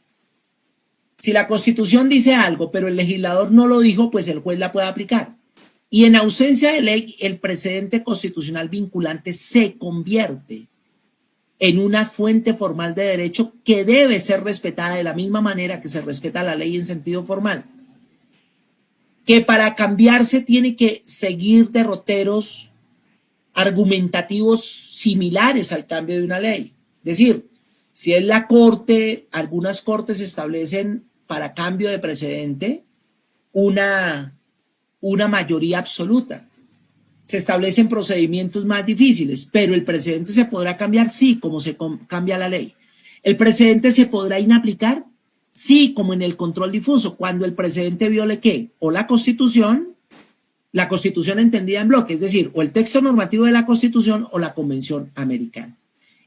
Si la Constitución dice algo, pero el legislador no lo dijo, pues el juez la puede aplicar. Y en ausencia de ley, el precedente constitucional vinculante se convierte en una fuente formal de derecho que debe ser respetada de la misma manera que se respeta la ley en sentido formal. Que para cambiarse tiene que seguir derroteros argumentativos similares al cambio de una ley. Es decir, si es la Corte, algunas cortes establecen para cambio de precedente una mayoría absoluta. Se establecen procedimientos más difíciles, pero el precedente se podrá cambiar, sí, como se cambia la ley. ¿El precedente se podrá inaplicar? Sí, como en el control difuso, cuando el precedente viole ¿qué? O la Constitución entendida en bloque, es decir, o el texto normativo de la Constitución o la Convención Americana.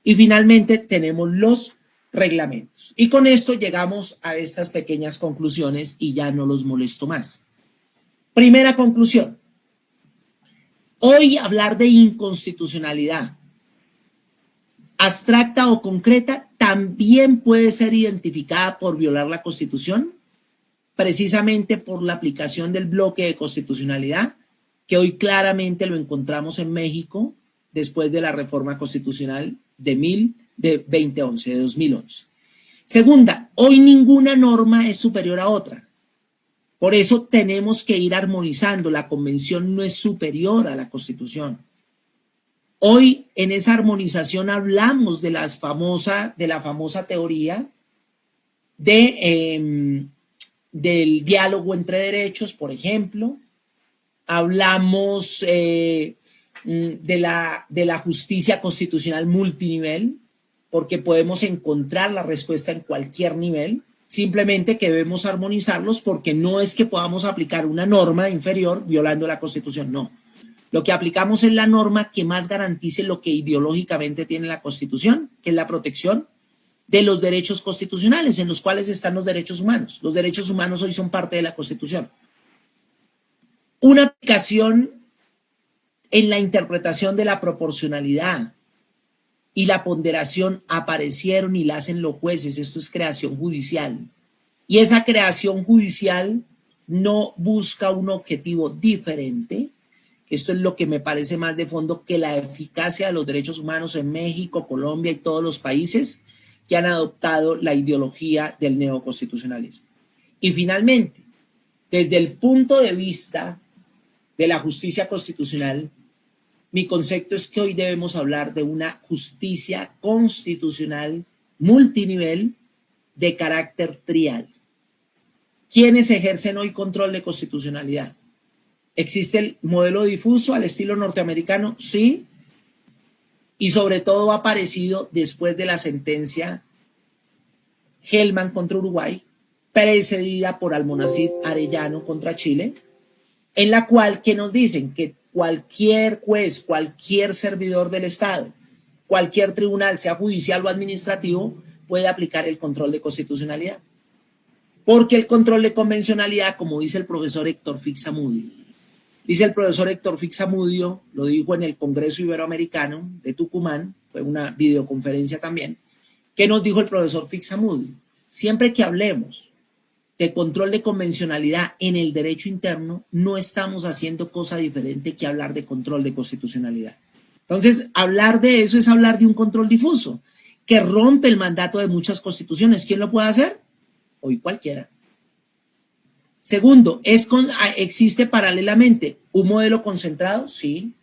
Y finalmente tenemos los reglamentos. Y con esto llegamos a estas pequeñas conclusiones y ya no los molesto más. Primera conclusión. Hoy hablar de inconstitucionalidad, abstracta o concreta, también puede ser identificada por violar la Constitución, precisamente por la aplicación del bloque de constitucionalidad, que hoy claramente lo encontramos en México después de la reforma constitucional de 2011. Segunda, hoy ninguna norma es superior a otra. Por eso tenemos que ir armonizando. La Convención no es superior a la Constitución. Hoy en esa armonización hablamos de la famosa teoría del diálogo entre derechos, por ejemplo. Hablamos de la justicia constitucional multinivel, porque podemos encontrar la respuesta en cualquier nivel. Simplemente que debemos armonizarlos, porque no es que podamos aplicar una norma inferior violando la Constitución, no. Lo que aplicamos es la norma que más garantice lo que ideológicamente tiene la Constitución, que es la protección de los derechos constitucionales, en los cuales están los derechos humanos. Los derechos humanos hoy son parte de la Constitución. Una aplicación en la interpretación de la proporcionalidad y la ponderación aparecieron y la hacen los jueces. Esto es creación judicial. Y esa creación judicial no busca un objetivo diferente. Esto es lo que me parece más de fondo, que la eficacia de los derechos humanos en México, Colombia y todos los países que han adoptado la ideología del neoconstitucionalismo. Y finalmente, desde el punto de vista de la justicia constitucional, Mi concepto es que hoy debemos hablar de una justicia constitucional multinivel de carácter trial. ¿Quiénes ejercen hoy control de constitucionalidad? ¿Existe el modelo difuso al estilo norteamericano? Sí. Y sobre todo ha aparecido después de la sentencia Hellman contra Uruguay, precedida por Almonacid Arellano contra Chile, en la cual que nos dicen que cualquier juez, cualquier servidor del Estado, cualquier tribunal, sea judicial o administrativo, puede aplicar el control de constitucionalidad. Porque el control de convencionalidad, como dice el profesor Héctor Fixamudio, lo dijo en el Congreso Iberoamericano de Tucumán, fue una videoconferencia también, ¿qué nos dijo el profesor Fixamudio? Siempre que hablemos de control de convencionalidad en el derecho interno, no estamos haciendo cosa diferente que hablar de control de constitucionalidad. Entonces, hablar de eso es hablar de un control difuso, que rompe el mandato de muchas constituciones. ¿Quién lo puede hacer? Hoy cualquiera. Segundo, ¿existe paralelamente un modelo concentrado? Sí.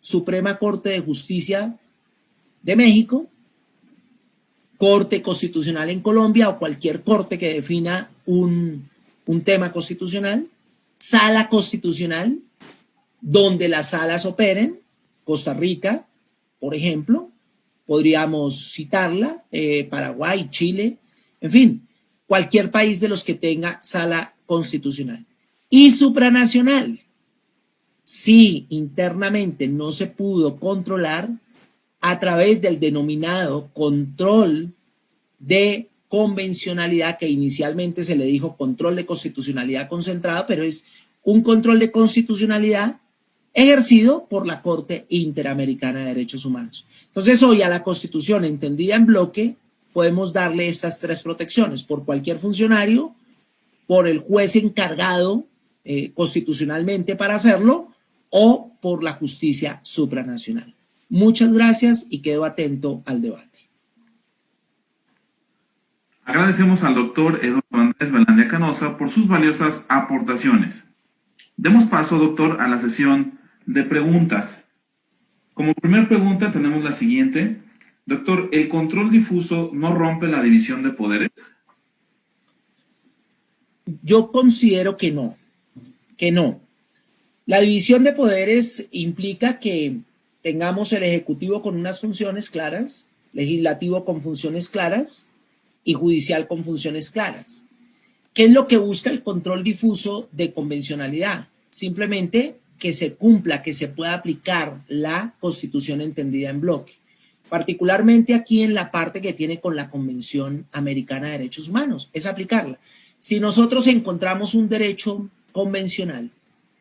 Suprema Corte de Justicia de México, Corte Constitucional en Colombia o cualquier corte que defina un tema constitucional, Sala Constitucional, donde las salas operen, Costa Rica, por ejemplo, podríamos citarla, Paraguay, Chile, en fin, cualquier país de los que tenga sala constitucional. Y supranacional, si internamente no se pudo controlar a través del denominado control de convencionalidad, que inicialmente se le dijo control de constitucionalidad concentrado, pero es un control de constitucionalidad ejercido por la Corte Interamericana de Derechos Humanos. Entonces, hoy a la Constitución entendida en bloque, podemos darle estas tres protecciones: por cualquier funcionario, por el juez encargado constitucionalmente para hacerlo, o por la justicia supranacional. Muchas gracias y quedo atento al debate. Agradecemos al doctor Eduardo Andrés Velandia Canosa por sus valiosas aportaciones. Demos paso, doctor, a la sesión de preguntas. Como primera pregunta tenemos la siguiente. Doctor, ¿el control difuso no rompe la división de poderes? Yo considero que no. La división de poderes implica que tengamos el Ejecutivo con unas funciones claras, Legislativo con funciones claras y Judicial con funciones claras. ¿Qué es lo que busca el control difuso de convencionalidad? Simplemente que se cumpla, que se pueda aplicar la Constitución entendida en bloque, particularmente aquí en la parte que tiene con la Convención Americana de Derechos Humanos, es aplicarla. Si nosotros encontramos un derecho convencional,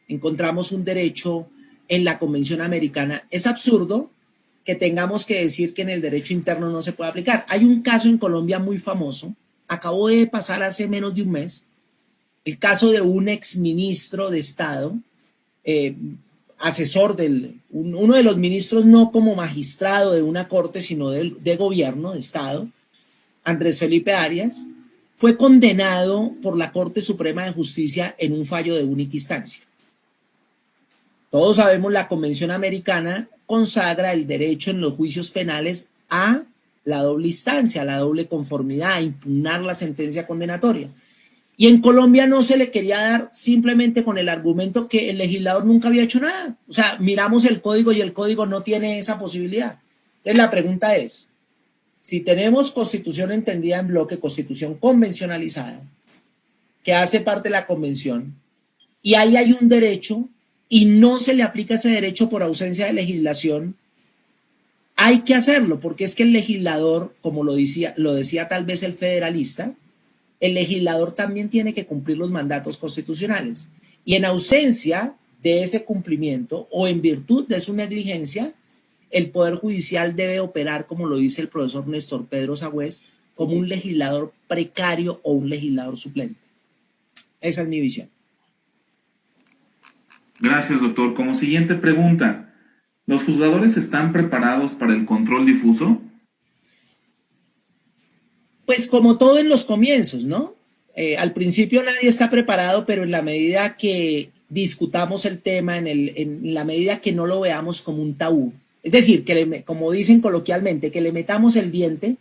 encontramos un derecho en la Convención Americana, es absurdo que tengamos que decir que en el derecho interno no se puede aplicar. Hay un caso en Colombia muy famoso, acabó de pasar hace menos de un mes, el caso de un exministro de Estado, asesor uno de los ministros, no como magistrado de una corte, sino de gobierno, de Estado, Andrés Felipe Arias, fue condenado por la Corte Suprema de Justicia en un fallo de única instancia. Todos sabemos, la Convención Americana consagra el derecho en los juicios penales a la doble instancia, a la doble conformidad, a impugnar la sentencia condenatoria. Y en Colombia no se le quería dar, simplemente con el argumento que el legislador nunca había hecho nada. O sea, miramos el código y el código no tiene esa posibilidad. Entonces la pregunta es, si tenemos Constitución entendida en bloque, Constitución convencionalizada, que hace parte de la Convención, y ahí hay un derecho y no se le aplica ese derecho por ausencia de legislación, hay que hacerlo, porque es que el legislador, como lo decía tal vez el federalista, el legislador también tiene que cumplir los mandatos constitucionales. Y en ausencia de ese cumplimiento o en virtud de su negligencia, el Poder Judicial debe operar, como lo dice el profesor Néstor Pedro Sagüez, como un legislador precario o un legislador suplente. Esa es mi visión. Gracias, doctor. Como siguiente pregunta, ¿los juzgadores están preparados para el control difuso? Pues como todo en los comienzos, ¿no? Al principio nadie está preparado, pero en la medida que discutamos el tema en la medida que no lo veamos como un tabú. Es decir, como dicen coloquialmente, que le metamos el diente,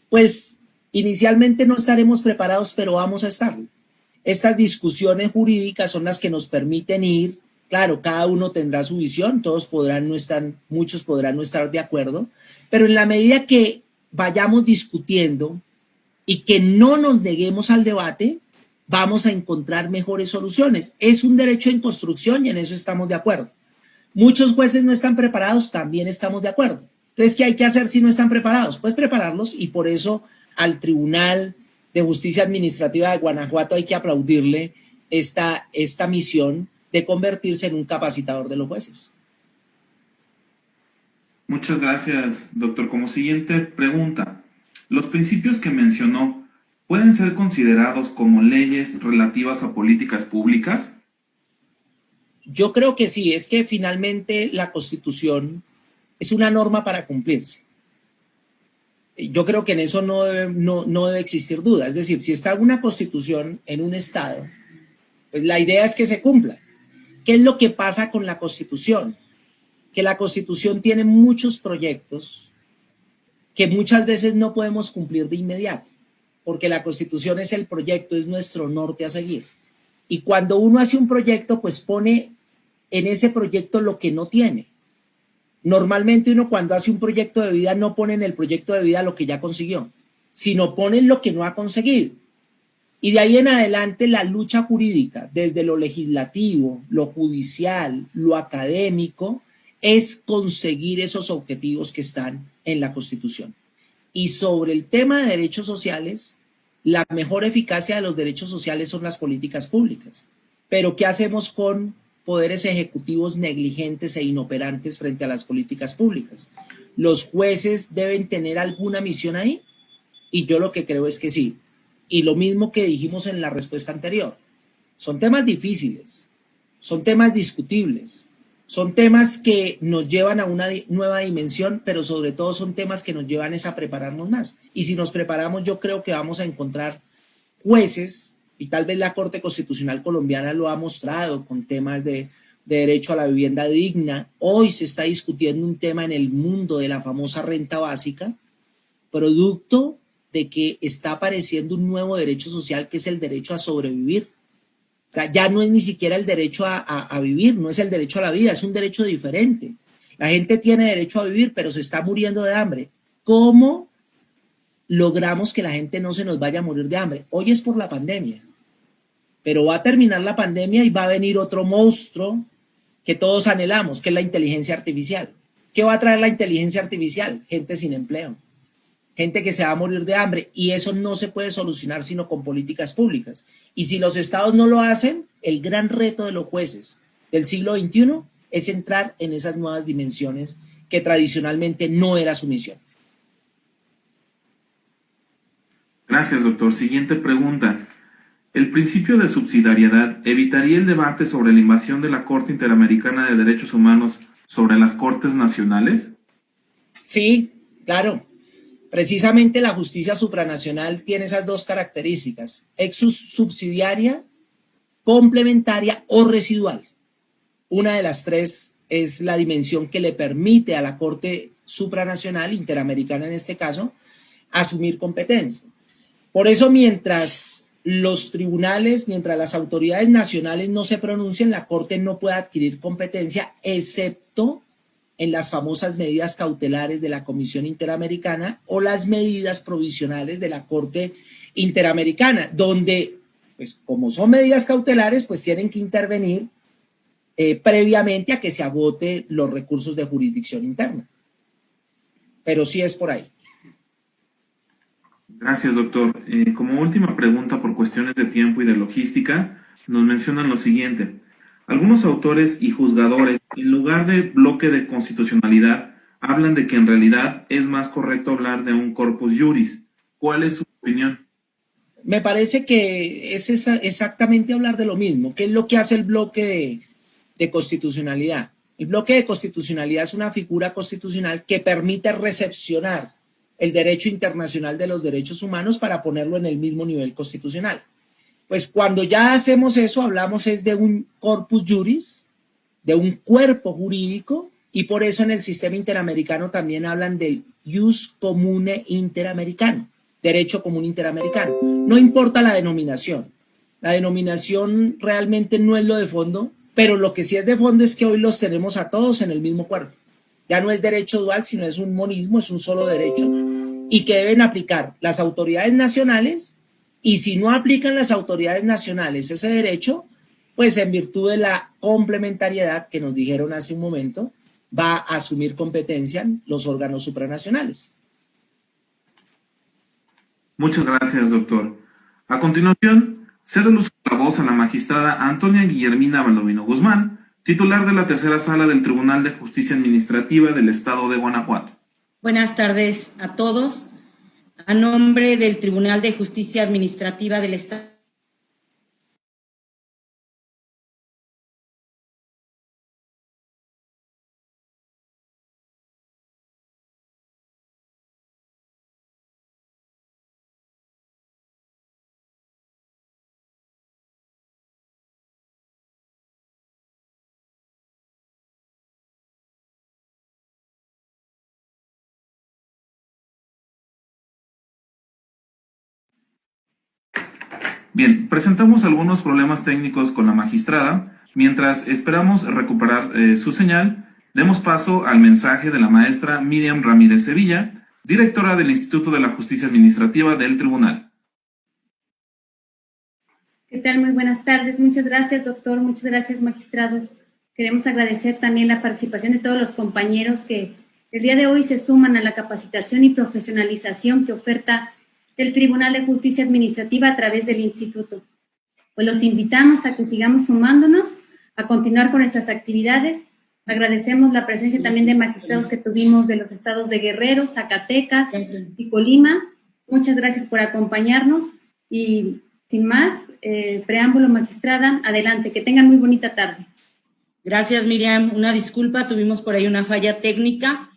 pues inicialmente no estaremos preparados, pero vamos a estarlo. Estas discusiones jurídicas son las que nos permiten ir, claro, cada uno tendrá su visión, muchos podrán no estar de acuerdo, pero en la medida que vayamos discutiendo y que no nos neguemos al debate, vamos a encontrar mejores soluciones. Es un derecho en construcción y en eso estamos de acuerdo. Muchos jueces no están preparados, también estamos de acuerdo. Entonces, ¿qué hay que hacer si no están preparados? Pues prepararlos, y por eso al Tribunal de Justicia Administrativa de Guanajuato hay que aplaudirle esta misión de convertirse en un capacitador de los jueces. Muchas gracias, doctor. Como siguiente pregunta, ¿los principios que mencionó pueden ser considerados como leyes relativas a políticas públicas? Yo creo que sí, es que finalmente la Constitución es una norma para cumplirse. Yo creo que en eso no debe existir duda. Es decir, si está una Constitución en un Estado, pues la idea es que se cumpla. ¿Qué es lo que pasa con la Constitución? Que la Constitución tiene muchos proyectos que muchas veces no podemos cumplir de inmediato, porque la Constitución es el proyecto, es nuestro norte a seguir. Y cuando uno hace un proyecto, pues pone en ese proyecto lo que no tiene. Normalmente uno cuando hace un proyecto de vida no pone en el proyecto de vida lo que ya consiguió, sino pone lo que no ha conseguido. Y de ahí en adelante la lucha jurídica, desde lo legislativo, lo judicial, lo académico, es conseguir esos objetivos que están en la Constitución. Y sobre el tema de derechos sociales, la mejor eficacia de los derechos sociales son las políticas públicas. Pero ¿qué hacemos con poderes ejecutivos negligentes e inoperantes frente a las políticas públicas? ¿Los jueces deben tener alguna misión ahí? Y yo lo que creo es que sí. Y lo mismo que dijimos en la respuesta anterior. Son temas difíciles, son temas discutibles, son temas que nos llevan a una nueva dimensión, pero sobre todo son temas que nos llevan a prepararnos más. Y si nos preparamos, yo creo que vamos a encontrar jueces, y tal vez la Corte Constitucional Colombiana lo ha mostrado con temas de derecho a la vivienda digna. Hoy se está discutiendo un tema en el mundo de la famosa renta básica, producto de que está apareciendo un nuevo derecho social que es el derecho a sobrevivir. O sea, ya no es ni siquiera el derecho a vivir, no es el derecho a la vida, es un derecho diferente. La gente tiene derecho a vivir, pero se está muriendo de hambre. ¿Cómo logramos que la gente no se nos vaya a morir de hambre? Hoy es por la pandemia, pero va a terminar la pandemia y va a venir otro monstruo que todos anhelamos, que es la inteligencia artificial. ¿Qué va a traer la inteligencia artificial? Gente sin empleo, gente que se va a morir de hambre, y eso no se puede solucionar sino con políticas públicas. Y si los estados no lo hacen, el gran reto de los jueces del siglo XXI es entrar en esas nuevas dimensiones que tradicionalmente no era su misión. Gracias, doctor. Siguiente pregunta. ¿El principio de subsidiariedad evitaría el debate sobre la invasión de la Corte Interamericana de Derechos Humanos sobre las Cortes Nacionales? Sí, claro. Precisamente la justicia supranacional tiene esas dos características: subsidiaria, complementaria o residual. Una de las tres es la dimensión que le permite a la Corte supranacional, interamericana en este caso, asumir competencia. Por eso, mientras los tribunales, mientras las autoridades nacionales no se pronuncien, la Corte no puede adquirir competencia, excepto en las famosas medidas cautelares de la Comisión Interamericana o las medidas provisionales de la Corte Interamericana, donde, pues como son medidas cautelares, pues tienen que intervenir previamente a que se agoten los recursos de jurisdicción interna. Pero sí es por ahí. Gracias, doctor. Como última pregunta, por cuestiones de tiempo y de logística, nos mencionan lo siguiente. Algunos autores y juzgadores, en lugar de bloque de constitucionalidad, hablan de que en realidad es más correcto hablar de un corpus juris. ¿Cuál es su opinión? Me parece que es exactamente hablar de lo mismo. ¿Qué es lo que hace el bloque de constitucionalidad? El bloque de constitucionalidad es una figura constitucional que permite recepcionar el derecho internacional de los derechos humanos para ponerlo en el mismo nivel constitucional. Pues cuando ya hacemos eso, hablamos es de un corpus juris, de un cuerpo jurídico, y por eso en el sistema interamericano también hablan del jus commune interamericano, derecho común interamericano. No importa la denominación realmente no es lo de fondo, pero lo que sí es de fondo es que hoy los tenemos a todos en el mismo cuerpo. Ya no es derecho dual, sino es un monismo, es un solo derecho, y que deben aplicar las autoridades nacionales, y si no aplican las autoridades nacionales ese derecho, pues en virtud de la complementariedad que nos dijeron hace un momento, va a asumir competencia los órganos supranacionales. Muchas gracias, doctor. A continuación, cedo el uso de la voz a la magistrada Antonia Guillermina Baldovino Guzmán, titular de la tercera sala del Tribunal de Justicia Administrativa del Estado de Guanajuato. Buenas tardes a todos. A nombre del Tribunal de Justicia Administrativa del Estado Bien, presentamos algunos problemas técnicos con la magistrada. Mientras esperamos recuperar su señal, demos paso al mensaje de la maestra Miriam Ramírez Sevilla, directora del Instituto de la Justicia Administrativa del Tribunal. ¿Qué tal? Muy buenas tardes. Muchas gracias, doctor. Muchas gracias, magistrado. Queremos agradecer también la participación de todos los compañeros que el día de hoy se suman a la capacitación y profesionalización que oferta el Tribunal de Justicia Administrativa a través del Instituto. Pues los invitamos a que sigamos sumándonos, a continuar con nuestras actividades. Agradecemos la presencia también de magistrados que tuvimos de los estados de Guerrero, Zacatecas y Colima. Muchas gracias por acompañarnos y sin más preámbulo, magistrada, adelante, que tengan muy bonita tarde. Gracias, Miriam. Una disculpa, tuvimos por ahí una falla técnica,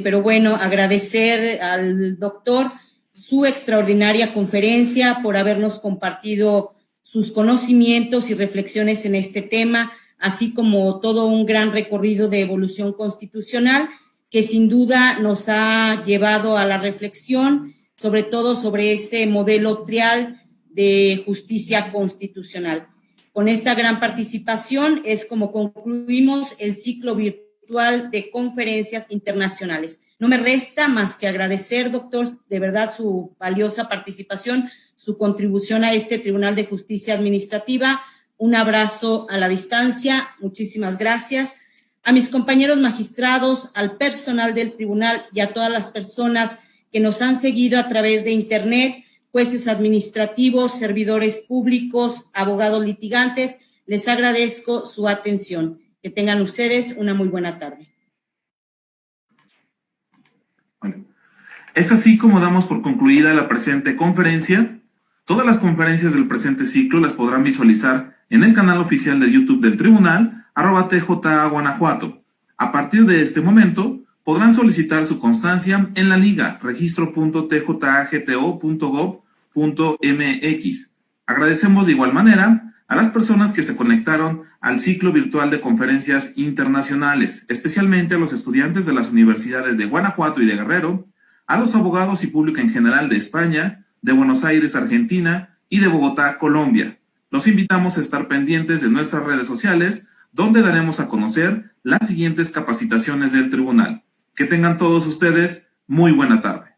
pero bueno, agradecer al doctor su extraordinaria conferencia, por habernos compartido sus conocimientos y reflexiones en este tema, así como todo un gran recorrido de evolución constitucional que sin duda nos ha llevado a la reflexión, sobre todo sobre ese modelo trial de justicia constitucional. Con esta gran participación es como concluimos el ciclo virtual de conferencias internacionales. No me resta más que agradecer, doctor, de verdad su valiosa participación, su contribución a este Tribunal de Justicia Administrativa. Un abrazo a la distancia, muchísimas gracias. A mis compañeros magistrados, al personal del tribunal y a todas las personas que nos han seguido a través de internet, jueces administrativos, servidores públicos, abogados litigantes, les agradezco su atención. Que tengan ustedes una muy buena tarde. Es así como damos por concluida la presente conferencia. Todas las conferencias del presente ciclo las podrán visualizar en el canal oficial de YouTube del Tribunal, @TJA Guanajuato. A partir de este momento, podrán solicitar su constancia en la liga registro.tjagto.gov.mx. Agradecemos de igual manera a las personas que se conectaron al ciclo virtual de conferencias internacionales, especialmente a los estudiantes de las universidades de Guanajuato y de Guerrero, a los abogados y público en general de España, de Buenos Aires, Argentina y de Bogotá, Colombia. Los invitamos a estar pendientes de nuestras redes sociales, donde daremos a conocer las siguientes capacitaciones del tribunal. Que tengan todos ustedes muy buena tarde.